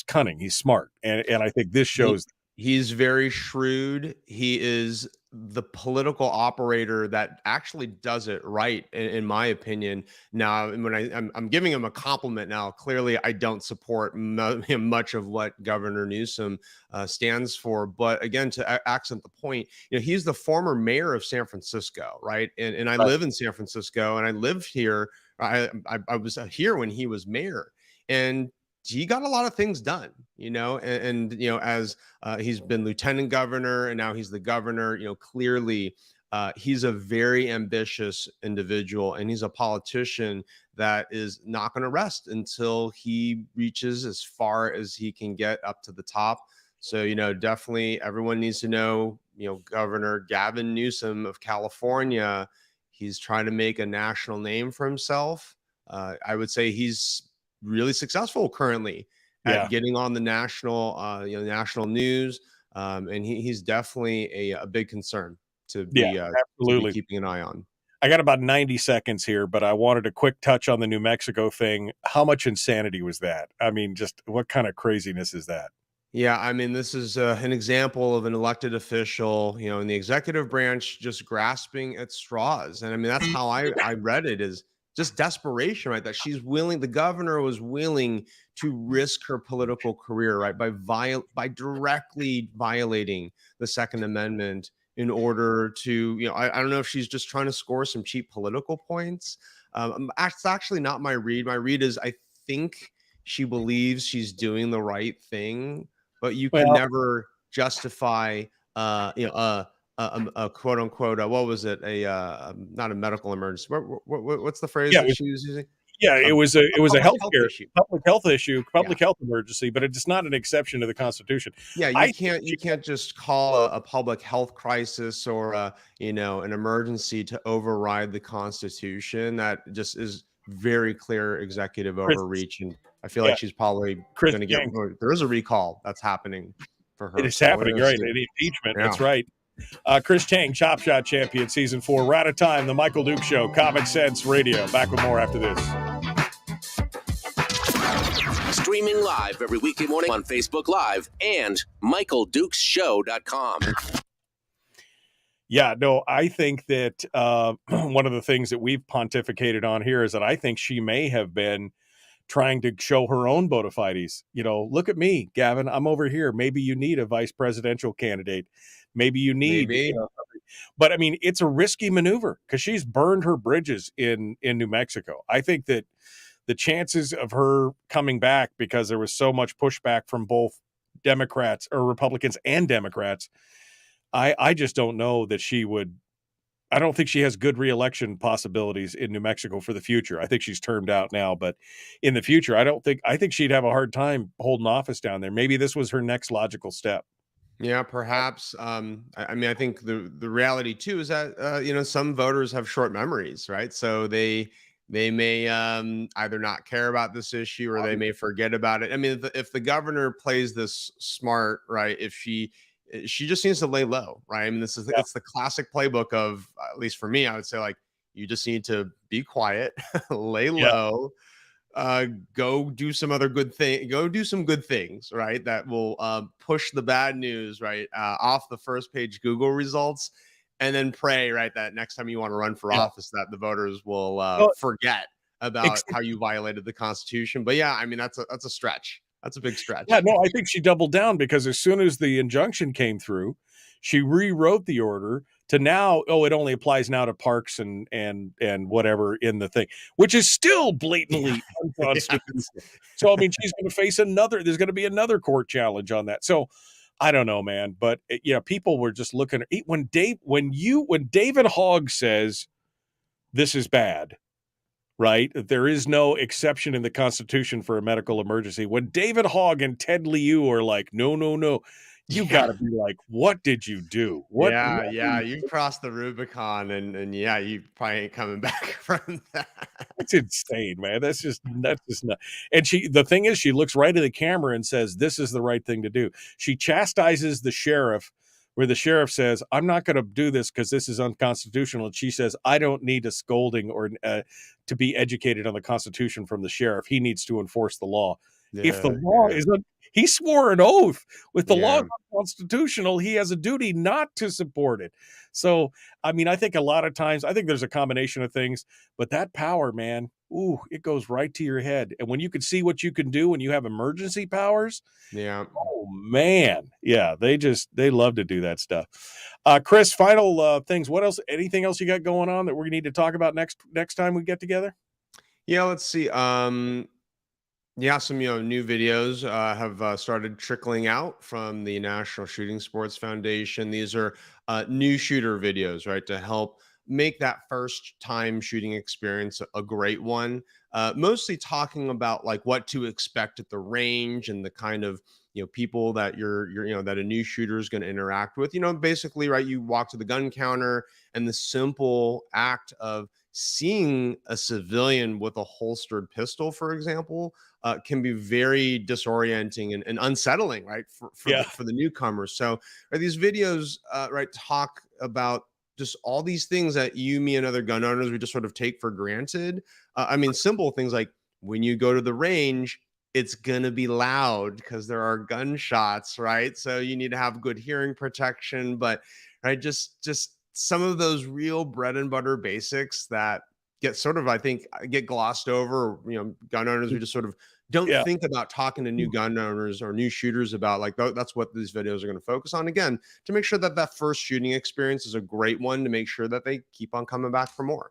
cunning, he's smart, and I think this shows he's very shrewd. He is the political operator that actually does it right, in my opinion. Now, when I'm giving him a compliment now, clearly I don't support much of what Governor Newsom stands for, but again, to accent the point, he's the former mayor of San Francisco, right? And I live in San Francisco, and I lived here. I was here when he was mayor. And he got a lot of things done, as he's been lieutenant governor and now he's the governor, clearly he's a very ambitious individual, and he's a politician that is not going to rest until he reaches as far as he can get up to the top. So, definitely everyone needs to know, Governor Gavin Newsom of California, he's trying to make a national name for himself. I would say he's really successful currently at getting on the national news, and he's definitely a big concern to be keeping an eye on. I got about 90 seconds here, but I wanted a quick touch on the New Mexico thing. How much insanity was that? Just what kind of craziness is that? Yeah, this is an example of an elected official, in the executive branch, just grasping at straws. And that's how I read it, is just desperation, right? That the governor was willing to risk her political career, right? By directly violating the Second Amendment in order to, I don't know if she's just trying to score some cheap political points. It's actually not my read. My read is, I think she believes she's doing the right thing, but you can never justify, a quote unquote, what was it? Not a medical emergency. What's the phrase that she was using? Yeah, it was a healthcare issue, public health emergency, but it's not an exception to the Constitution. Yeah, you can't just call a public health crisis or an emergency to override the Constitution. That just is very clear executive overreach, and I feel like she's probably going to get. There is a recall that's happening for her. It is happening, right? An impeachment. Yeah. That's right. Chris Cheng, Chop Shot Champion, Season 4. We're out of time. The Michael Duke Show, Common Sense Radio. Back with more after this. Streaming live every weekday morning on Facebook Live and MichaelDukesShow.com. Yeah, no, I think that one of the things that we've pontificated on here is that I think she may have been trying to show her own bona fides. Look at me, Gavin. I'm over here. Maybe you need a vice presidential candidate. Maybe you need, Maybe. But I mean, it's a risky maneuver because she's burned her bridges in New Mexico. I think that the chances of her coming back, because there was so much pushback from both Democrats or Republicans and Democrats, I just don't know that she would. I don't think she has good reelection possibilities in New Mexico for the future. I think she's termed out now, but in the future, I think she'd have a hard time holding office down there. Maybe this was her next logical step. Yeah, perhaps. I mean, I think the reality too is that some voters have short memories, right? So they may either not care about this issue or they may forget about it. I mean, if the governor plays this smart, right? If she just needs to lay low, right? I mean, it's the classic playbook of, at least for me, I would say, like, you just need to be quiet, lay low, go do some other good thing, go do some good things, right? That will push the bad news, right, off the first page Google results, and then pray, right, that next time you want to run for office, that the voters will forget about how you violated the Constitution. But yeah, I mean, that's a stretch. That's a big stretch. Yeah, no, I think she doubled down because as soon as the injunction came through, she rewrote the order to now, it only applies now to parks and whatever in the thing, which is still blatantly unconstitutional. So, I mean, she's going to face there's going to be another court challenge on that. So, I don't know, man, but people were just looking at when David Hogg says this is bad, right? There is no exception in the Constitution for a medical emergency. When David Hogg and Ted Lieu are like, no, you got to be like, what did you do? What you crossed the Rubicon, and you probably ain't coming back from that. It's insane, man. That's just not. And the thing is, she looks right at the camera and says, this is the right thing to do. She chastises the sheriff, where the sheriff says, I'm not going to do this because this is unconstitutional. And she says, I don't need a scolding or to be educated on the Constitution from the sheriff. He needs to enforce the law. If the law is he swore an oath with the law unconstitutional, he has a duty not to support it. So, I mean, I think a lot of times, I think there's a combination of things, but that power, man, it goes right to your head. And when you can see what you can do when you have emergency powers, oh man, they love to do that stuff. Chris, final things. What else? Anything else you got going on that we need to talk about next time we get together? Yeah, let's see. Some new videos have started trickling out from the National Shooting Sports Foundation. These are new shooter videos, right, to help make that first time shooting experience a great one. Mostly talking about like what to expect at the range and the kind of people that that a new shooter is going to interact with. Basically, right, you walk to the gun counter, and the simple act of seeing a civilian with a holstered pistol, for example, can be very disorienting and unsettling, right, for the newcomers. So these videos, right, talk about just all these things that me, and other gun owners, we just sort of take for granted. I mean, simple things like when you go to the range, it's going to be loud because there are gunshots, right? So you need to have good hearing protection, but right, just some of those real bread and butter basics that get sort of, I think, get glossed over. Gun owners, we just sort of don't think about talking to new gun owners or new shooters about, like, that's what these videos are going to focus on, again, to make sure that first shooting experience is a great one, to make sure that they keep on coming back for more.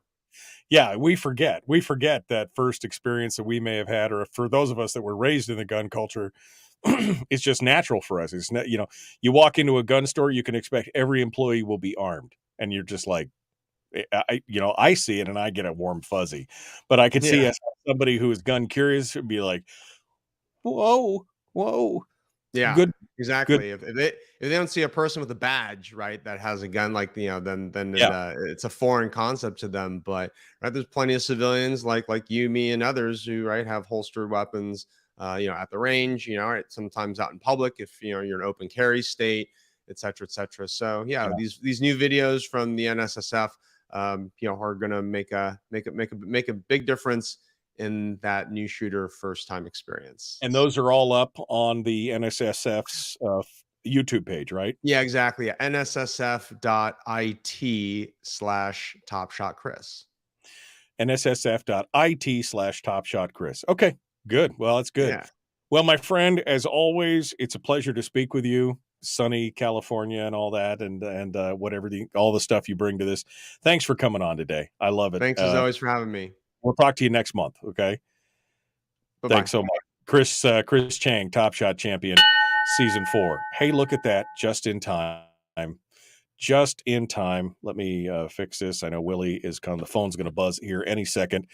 Yeah, we forget that first experience that we may have had, or for those of us that were raised in the gun culture, it's just natural for us. It's not, you walk into a gun store, you can expect every employee will be armed, and you're just like, I see it and I get a warm fuzzy, but I could see as somebody who is gun curious would be like, whoa. Yeah, good, exactly. Good. If they don't see a person with a badge, right, that has a gun, like, then it's a foreign concept to them. But right, there's plenty of civilians like you, me, and others who, right, have holstered weapons, at the range, right, sometimes out in public if you're an open carry state, et cetera, et cetera. So these new videos from the NSSF, are going to make a big difference in that new shooter first time experience. And those are all up on the NSSF's YouTube page, right? Yeah, exactly. NSSF.it/Top Shot Chris. NSSF.it/Top Shot Chris. Okay. Good. Well, it's good. Yeah. Well, my friend, as always, it's a pleasure to speak with you. Sunny California and all that, and whatever all the stuff you bring to this. Thanks for coming on today. I love it. Thanks as always for having me. We'll talk to you next month. Okay. Bye-bye. Thanks so much, Chris Cheng, Top Shot champion, season 4. Hey, look at that! Just in time. Just in time. Let me fix this. I know Willie is coming. The phone's going to buzz here any second.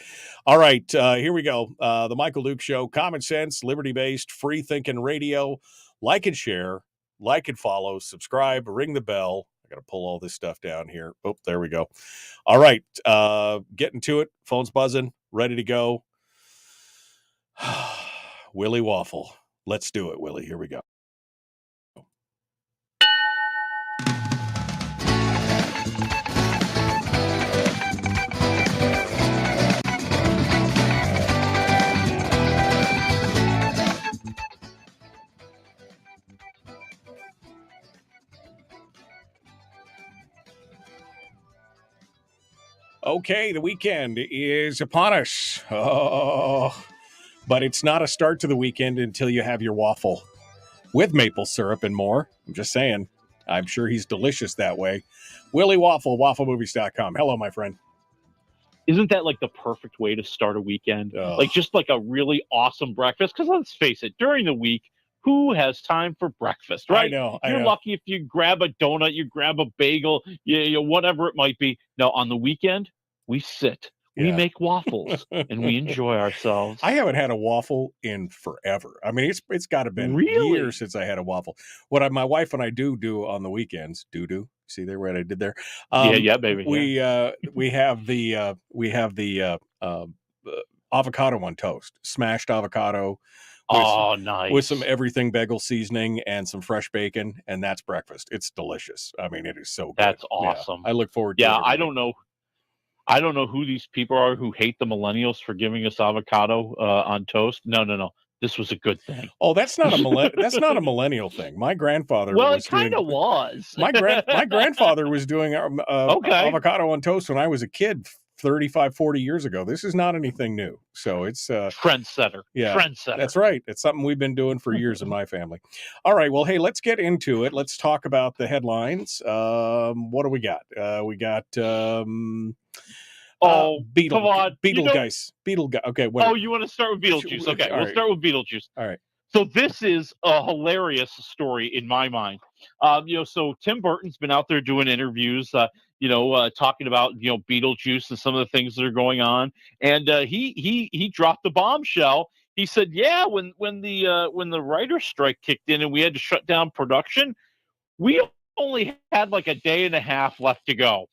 All right, here we go. The Michael Duke Show. Common sense, liberty-based, free-thinking radio. Like and share. Like and follow. Subscribe. Ring the bell. I got to pull all this stuff down here. Oh, there we go. All right, getting to it. Phone's buzzing. Ready to go. Willie Waffle. Let's do it, Willie. Here we go. Okay, the weekend is upon us. Oh, but it's not a start to the weekend until you have your waffle with maple syrup and more. I'm just saying. I'm sure he's delicious that way. Willie Waffle, wafflemovies.com. Hello, my friend. Isn't that like the perfect way to start a weekend? Like just like a really awesome breakfast? Because let's face it, during the week, who has time for breakfast, right? I know. You're lucky if you grab a donut, you grab a bagel, you whatever it might be. No, on the weekend, we sit, we make waffles, and we enjoy ourselves. I haven't had a waffle in forever. I mean, it's got to been years since I had a waffle. What my wife and I do on the weekends, see there what I did there? Yeah, baby. We have the avocado on toast, smashed avocado. Nice. With some everything bagel seasoning and some fresh bacon, and that's breakfast. It's delicious. I mean, it is so good. That's awesome. Yeah, I look forward to it. Yeah, I don't know who these people are who hate the millennials for giving us avocado on toast. No. This was a good thing. Oh, that's not a millennial thing. My grandfather it kind of was. My grandfather was doing avocado on toast when I was a kid 35, 40 years ago. This is not anything new. So it's trendsetter. Yeah, trendsetter. That's right. It's something we've been doing for years in my family. All right. Well, hey, let's get into it. Let's talk about the headlines. What do we got? We got Beetle, come on. Beetle guys. Okay. Oh, you want to start with Beetlejuice? Okay, we'll start with Beetlejuice. All right. So this is a hilarious story in my mind. So Tim Burton's been out there doing interviews, talking about, Beetlejuice and some of the things that are going on. And he dropped the bombshell. He said, yeah, when the writer's strike kicked in and we had to shut down production, we only had like a day and a half left to go.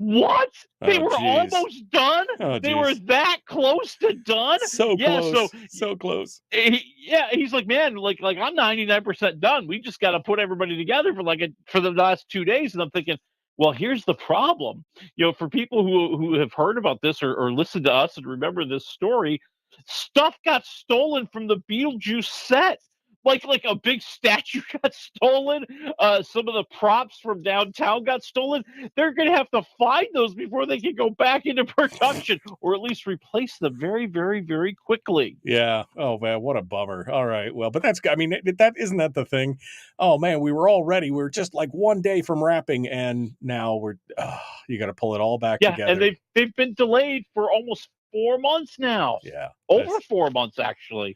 What? They were almost done? They were that close to done? So close. So close. He's like, man, like I'm 99% done. We just got to put everybody together for the last 2 days. And I'm thinking, well, here's the problem. For people who have heard about this or listened to us and remember this story, stuff got stolen from the Beetlejuice set. Like a big statue got stolen. Some of the props from downtown got stolen. They're going to have to find those before they can go back into production, or at least replace them very, very, very quickly. Yeah. Oh man, what a bummer. All right. Well, but that isn't that the thing? Oh man, we were all ready. We were just like 1 day from wrapping, and now you got to pull it all back together. Yeah, and they've been delayed for almost 4 months now. Yeah. Over 4 months, actually.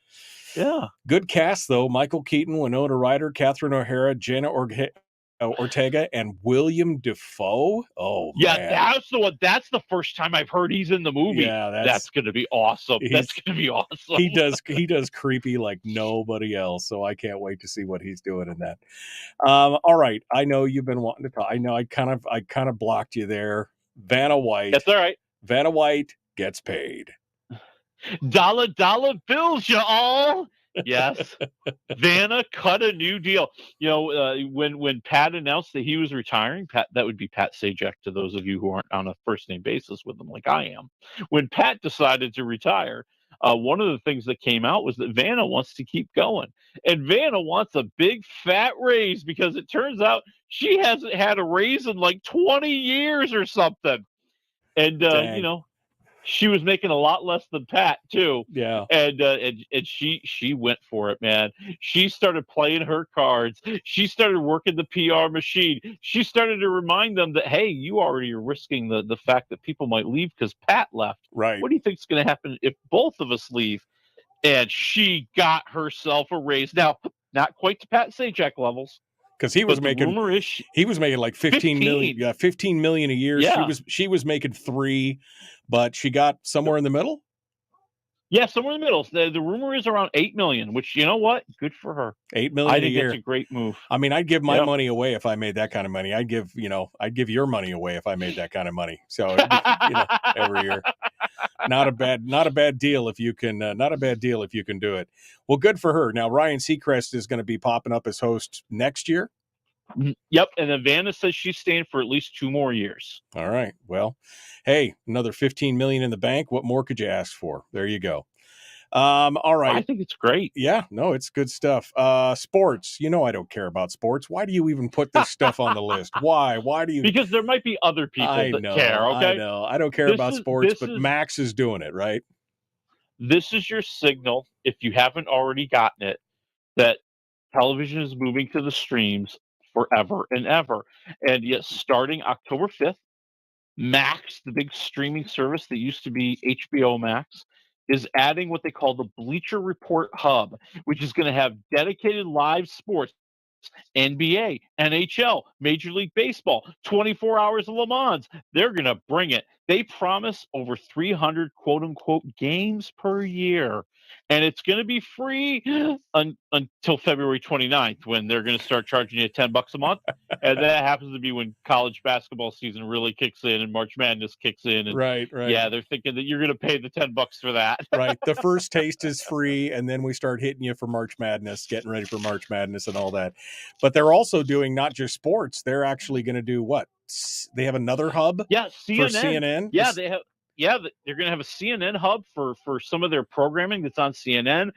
Yeah. Good cast, though. Michael Keaton, Winona Ryder, Catherine O'Hara, Jenna Ortega, and William Dafoe. Oh, yeah, man. That's the one. That's the first time I've heard he's in the movie. Yeah, that's going to be awesome. That's going to be awesome. He does creepy like nobody else, so I can't wait to see what he's doing in that. All right. I know you've been wanting to talk. I know I kind of blocked you there. Vanna White. That's all right. Vanna White gets paid. Dollar bills, y'all. Yes. Vanna cut a new deal. When Pat announced that he was retiring, that would be Pat Sajak to those of you who aren't on a first name basis with him like I am. When Pat decided to retire, one of the things that came out was that Vanna wants to keep going. And Vanna wants a big fat raise because it turns out she hasn't had a raise in like 20 years or something. And, She was making a lot less than Pat too. Yeah. And she went for it, man. She started playing her cards. She started working the PR machine. She started to remind them that, hey, you already are risking the fact that people might leave because Pat left. Right. What do you think is going to happen if both of us leave? And she got herself a raise. Now, not quite to Pat Sajak levels. Because he was making like 15 million. Yeah, 15 million a year. Yeah. She was making $3 million, but she got somewhere in the middle. Yeah, somewhere in the middle. The rumor is around 8 million, which, you know what? Good for her. 8 million I think a year. that's a great move. I mean, I'd give my money away if I made that kind of money. I'd give your money away if I made that kind of money. So, every year. Not a bad deal if you can do it. Well, good for her. Now Ryan Seacrest is going to be popping up as host next year. Yep, and then Vanna says she's staying for at least 2 more years. All right. Well, hey, another 15 million in the bank. What more could you ask for? There you go. All right. I think it's great. Yeah, no, it's good stuff. Sports. I don't care about sports. Why do you even put this stuff on the list? Why? Why do you? Because there might be other people that care. Okay. I know. I don't care about sports, but Max is doing it, right? This is your signal, if you haven't already gotten it, that television is moving to the streams forever and ever. And yet, starting October 5th, Max, the big streaming service that used to be HBO Max, is adding what they call the Bleacher Report Hub, which is going to have dedicated live sports, NBA, NHL, Major League Baseball, 24 hours of Le Mans. They're going to bring it. They promise over 300 quote-unquote games per year. And it's going to be free until February 29th, when they're going to start charging you $10 a month. And that happens to be when college basketball season really kicks in and March Madness kicks in. And right. Yeah, they're thinking that you're going to pay the $10 for that. Right. The first taste is free, and then we start hitting you for March Madness, getting ready for March Madness and all that. But they're also doing not just sports. They're actually going to do what? They have another hub? Yeah, CNN. For CNN? Yeah, they have. Yeah, they're going to have a CNN hub for some of their programming that's on CNN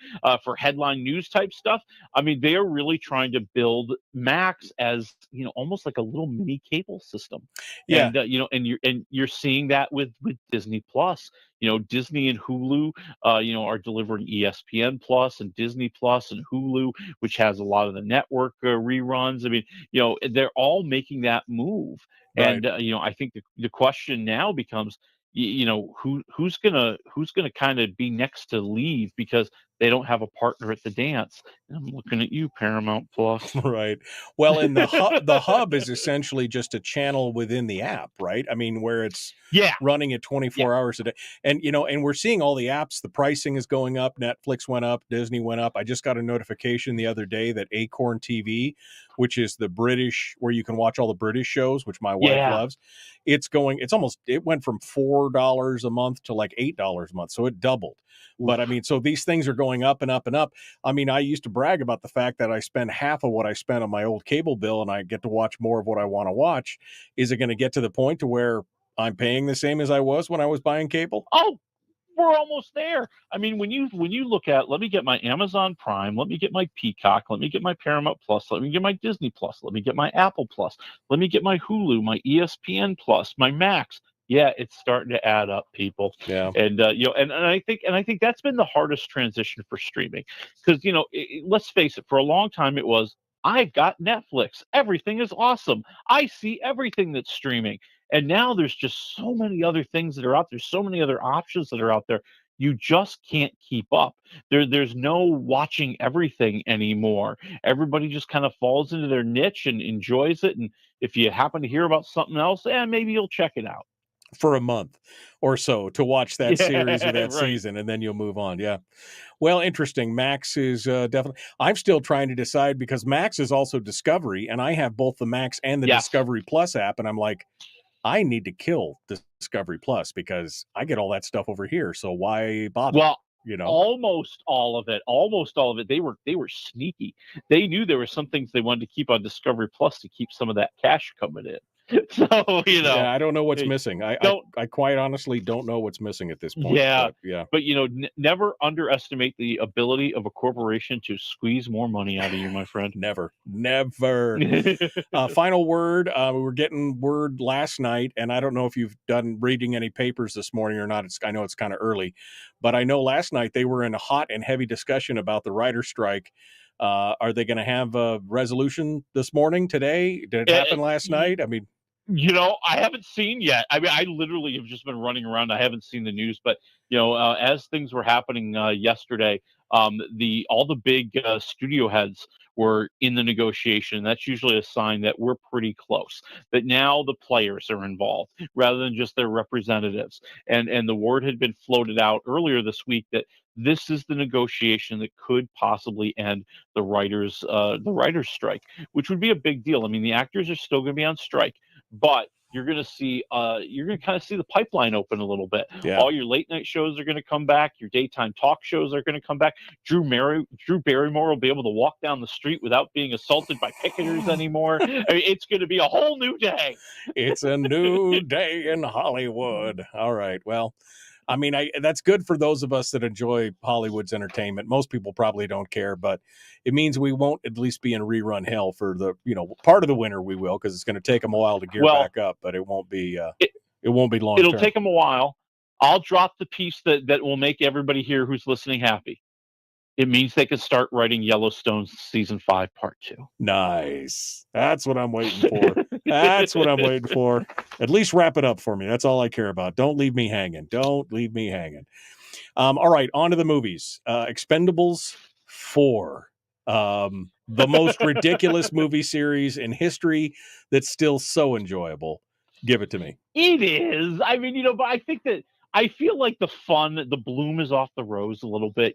for headline news type stuff. I mean, they are really trying to build Max as, almost like a little mini cable system. Yeah. And you're seeing that with Disney Plus. Disney and Hulu, are delivering ESPN Plus and Disney Plus and Hulu, which has a lot of the network reruns. I mean, they're all making that move. Right. And I think the question now becomes, who's gonna kind of be next to leave because they don't have a partner at the dance. And I'm looking at you, Paramount Plus. Right. Well, and the hub is essentially just a channel within the app, right? I mean, where it's running at 24 hours a day. And, and we're seeing all the apps, the pricing is going up. Netflix went up, Disney went up. I just got a notification the other day that Acorn TV, which is the British, where you can watch all the British shows, which my wife loves. It went from $4 a month to like $8 a month. So it doubled. Oof. But I mean, so these things are going up and up and up. I mean, I used to brag about the fact that I spend half of what I spent on my old cable bill and I get to watch more of what I want to watch. Is it going to get to the point to where I'm paying the same as I was when I was buying cable? Oh, we're almost there. I mean, when you look at, let me get my Amazon Prime, let me get my Peacock, let me get my Paramount Plus, let me get my Disney Plus, let me get my Apple Plus, let me get my Hulu, my ESPN Plus, my Max. Yeah, it's starting to add up, people. Yeah. And and I think that's been the hardest transition for streaming, because let's face it, for a long time it was, I've got Netflix, everything is awesome, I see everything that's streaming. And now there's just so many other things that are out there, so many other options that are out there. You just can't keep up. There's no watching everything anymore. Everybody just kind of falls into their niche and enjoys it. And if you happen to hear about something else, maybe you'll check it out for a month or so to watch that series or that season, and then you'll move on. Yeah. Well, interesting. Max is definitely, I'm still trying to decide, because Max is also Discovery, and I have both the Max and the Discovery Plus app, and I'm like, I need to kill Discovery Plus because I get all that stuff over here. So why bother? Well, almost all of it. They were sneaky. They knew there were some things they wanted to keep on Discovery Plus to keep some of that cash coming in. So, you know, Yeah, I don't know what's hey, missing. I don't quite honestly don't know what's missing at this point. yeah, But yeah, but you know, never underestimate the ability of a corporation to squeeze more money out of you, my friend. never. Final word. We were getting word last night, and I don't know if you've done reading any papers this morning or not. I know it's kind of early, but I know last night they were in a hot and heavy discussion about the writer's strike. Are they going to have a resolution this morning, today? Did it happen last night? I mean, You know, I haven't seen yet. I mean, I literally have just been running around. I haven't seen the news, but you know, as things were happening yesterday, all the big studio heads were in the negotiation. That's usually a sign that we're pretty close. That now the players are involved rather than just their representatives. And the word had been floated out earlier this week that this is the negotiation that could possibly end the writers strike, which would be a big deal. I mean, the actors are still going to be on strike, but you're going to kind of see the pipeline open a little bit. Yeah. All your late night shows are going to come back. Your daytime talk shows are going to come back. Drew Barrymore will be able to walk down the street without being assaulted by picketers anymore. I mean, it's going to be a whole new day. it's a new day in Hollywood. All right. Well, I mean, that's good for those of us that enjoy Hollywood's entertainment. Most people probably don't care, but it means we won't at least be in rerun hell for the, part of the winter. We will, because it's going to take them a while to gear back up, but it won't be it won't be long. It'll take them a while. I'll drop the piece that will make everybody here who's listening happy. It means they can start writing Yellowstone season 5, part 2. Nice. That's what I'm waiting for. That's what I'm waiting for. At least wrap it up for me. That's all I care about. Don't leave me hanging. Don't leave me hanging. All right, on to the movies. Expendables 4. The most ridiculous movie series in history that's still so enjoyable. Give it to me. It is. I mean, but I think that I feel like the bloom is off the rose a little bit,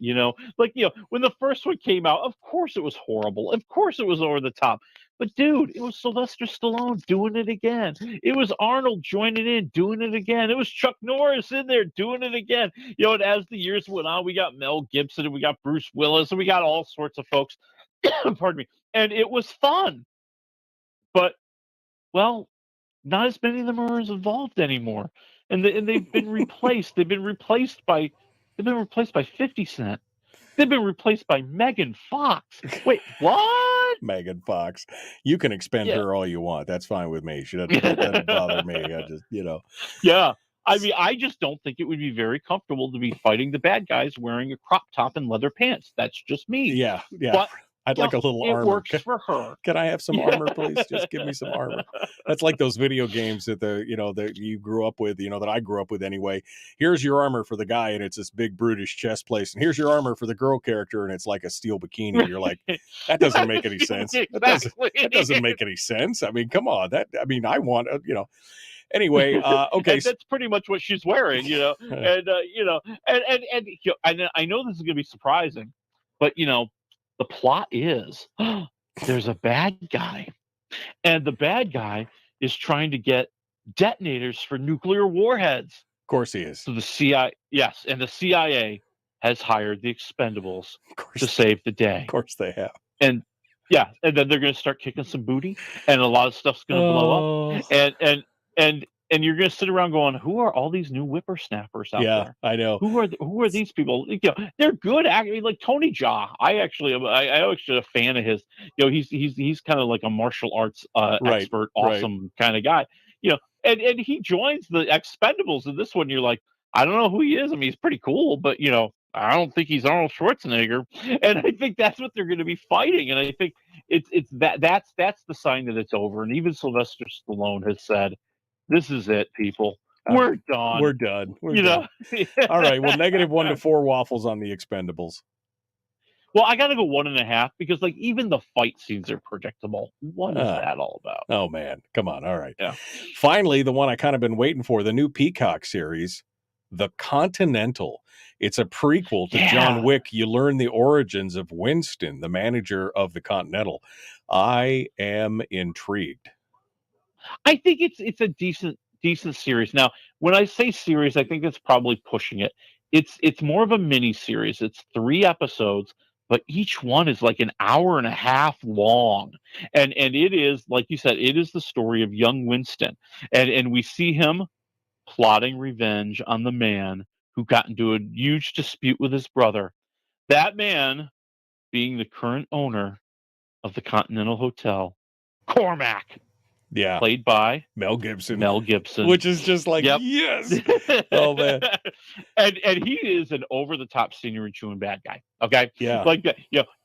Like, when the first one came out, of course it was horrible. Of course it was over the top. But, dude, it was Sylvester Stallone doing it again. It was Arnold joining in, doing it again. It was Chuck Norris in there doing it again. And as the years went on, we got Mel Gibson and we got Bruce Willis and we got all sorts of folks. Pardon me. And it was fun. But, well, not as many of them are involved anymore. And they've been replaced. They've been replaced by 50 Cent. They've been replaced by Megan Fox. Wait, what? Megan Fox. You can expend her all you want. That's fine with me. She doesn't bother me. I just, Yeah. I mean, I just don't think it would be very comfortable to be fighting the bad guys wearing a crop top and leather pants. That's just me. Yeah. But I'd like a little armor. It works for her. Can I have some armor, please? Just give me some armor. That's like those video games that that you grew up with, that I grew up with anyway. Here's your armor for the guy, and it's this big brutish chest plate. And here's your armor for the girl character, and it's like a steel bikini. You're like, that doesn't make any sense. Exactly. That doesn't make any sense. I mean, come on. I want, Anyway, okay. And that's pretty much what she's wearing, and and I know this is going to be surprising, but the plot is there's a bad guy, and the bad guy is trying to get detonators for nuclear warheads. Of course he is. So the CIA, yes, and the CIA has hired the Expendables to save the day. Of course they have. And yeah, and then they're going to start kicking some booty, and a lot of stuff's going to blow up, and you're going to sit around going, who are all these new whippersnappers out there? Yeah, I know. Who are these people? They're good. Like Tony Jaa. I actually am a fan of his. He's kind of like a martial arts expert, awesome kind of guy. And he joins the Expendables in this one. You're like, I don't know who he is. I mean, he's pretty cool, but I don't think he's Arnold Schwarzenegger. And I think that's what they're going to be fighting. And I think that's the sign that it's over. And even Sylvester Stallone has said, this is it, people. We're done. We're done. Done. All right. Well, -1 to 4 waffles on the Expendables. Well, I got to go 1.5 because, even the fight scenes are predictable. What is that all about? Oh, man. Come on. All right. Yeah. Finally, the one I kind of been waiting for, the new Peacock series, The Continental. It's a prequel to John Wick. You learn the origins of Winston, the manager of the Continental. I am intrigued. I think it's a decent series. Now, when I say series, I think that's probably pushing it. It's more of a mini series. It's 3 episodes, but each one is like an hour and a half long. And it is, like you said, it is the story of young Winston. And we see him plotting revenge on the man who got into a huge dispute with his brother. That man being the current owner of the Continental Hotel, Cormac. Yeah. Played by Mel Gibson. Mel Gibson. Which is just like, Yep. yes. Oh, man. And he is an over-the-top senior and chewing bad guy. Okay? Yeah. Like,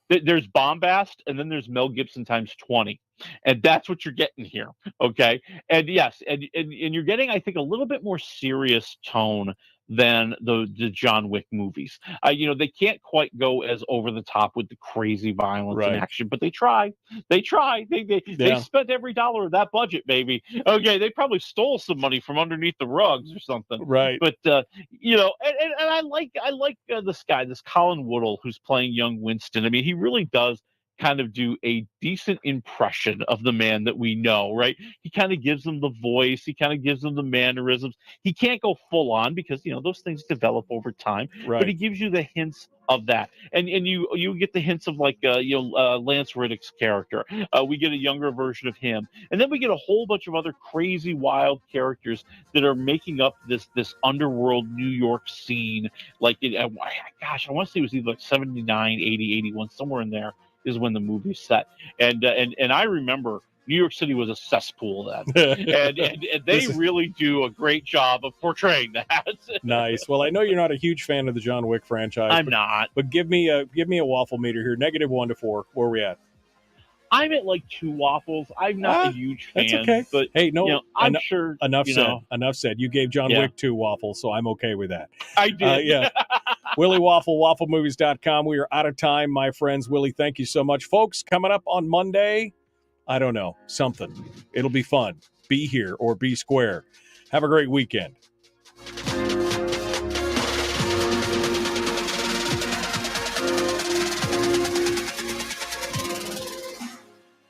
there's bombast, and then there's Mel Gibson times 20. And that's what you're getting here. Okay? And yes, and you're getting, I think, a little bit more serious tone than the John Wick movies. They can't quite go as over the top with the crazy violence and action, but they try. They try. They spent every dollar of that budget, baby. Okay, they probably stole some money from underneath the rugs or something. Right. But and I like this guy, this Colin Woodall, who's playing young Winston. I mean, he really does kind of do a decent impression of the man that we know, right? He kind of gives them the voice. He kind of gives them the mannerisms. He can't go full on because, those things develop over time, but he gives you the hints of that. And you get the hints of like, Lance Riddick's character. We get a younger version of him. And then we get a whole bunch of other crazy, wild characters that are making up this underworld New York scene. Like, gosh, I want to say it was either like 79, 80, 81, somewhere in there is when the movie's set. And I remember New York City was a cesspool then. and they really do a great job of portraying that. Nice. Well, I know you're not a huge fan of the John Wick franchise. I'm not. But give me a waffle meter here. -1 to 4. Where are we at? I'm at like 2 waffles. I'm not a huge fan. That's okay. But hey, no, I'm sure. Enough said. Enough said. You gave John Wick 2 waffles, so I'm okay with that. I did. Yeah. Willie Waffle, wafflemovies.com. We are out of time, my friends. Willie, thank you so much. Folks, coming up on Monday, I don't know, something. It'll be fun. Be here or be square. Have a great weekend.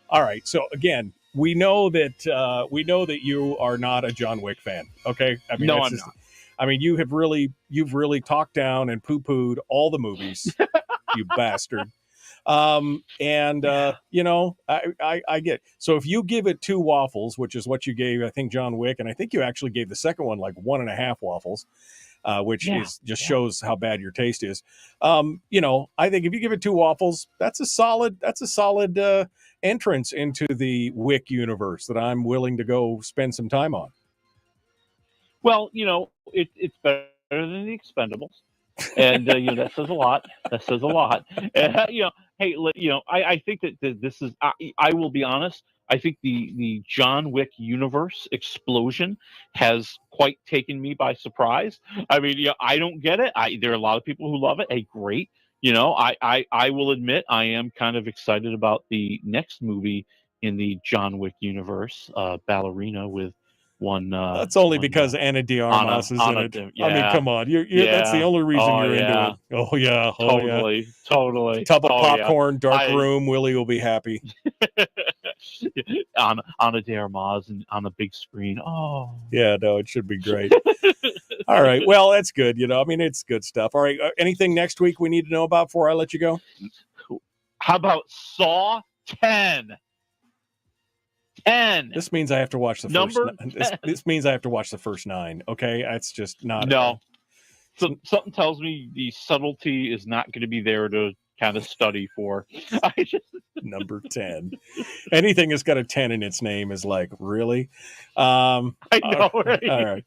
All right. So again, we know that you are not a John Wick fan. Okay. I mean, no, I'm not. I mean, you've really talked down and poo-pooed all the movies, you bastard. I get. So if you give it 2 waffles, which is what you gave, I think, John Wick, and I think you actually gave the second one like 1.5 waffles, which shows how bad your taste is. I think if you give it 2 waffles, that's a solid entrance into the Wick universe that I'm willing to go spend some time on. Well, it's better than the Expendables, and that says a lot. That says a lot. Hey, I think that this is. I will be honest. I think the John Wick universe explosion has quite taken me by surprise. I mean, I don't get it. There are a lot of people who love it. Hey, great. I will admit I am kind of excited about the next movie in the John Wick universe, Ballerina, with one. That's only because Ana de Armas is in it. I mean, come on, that's the only reason you're into it. Oh yeah, totally. Tub of popcorn, dark room. Willie will be happy. Ana de Armas and on the big screen. Oh yeah, no, it should be great. All right, well, that's good. I mean, it's good stuff. All right, anything next week we need to know about before I let you go? How about Saw 10? 10. This means I have to watch the first. This means I have to watch the first 9. Okay, that's just not. No, something tells me the subtlety is not going to be there to kind of study for. Number 10. Anything that's got a 10 in its name is like, really? I know. Right? All right.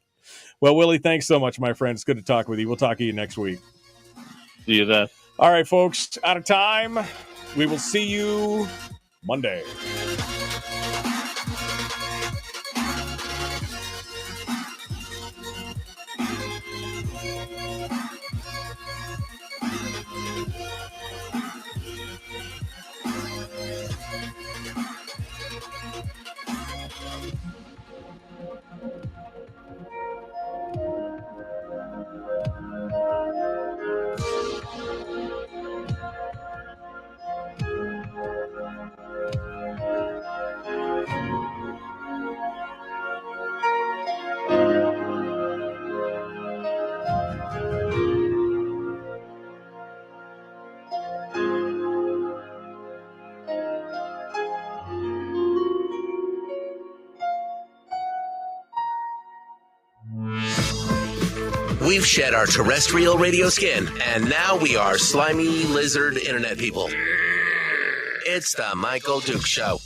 Well, Willie, thanks so much, my friend. It's good to talk with you. We'll talk to you next week. See you then. All right, folks. Out of time. We will see you Monday. We've shed our terrestrial radio skin, and now we are slimy lizard internet people. It's the Michael Duke Show.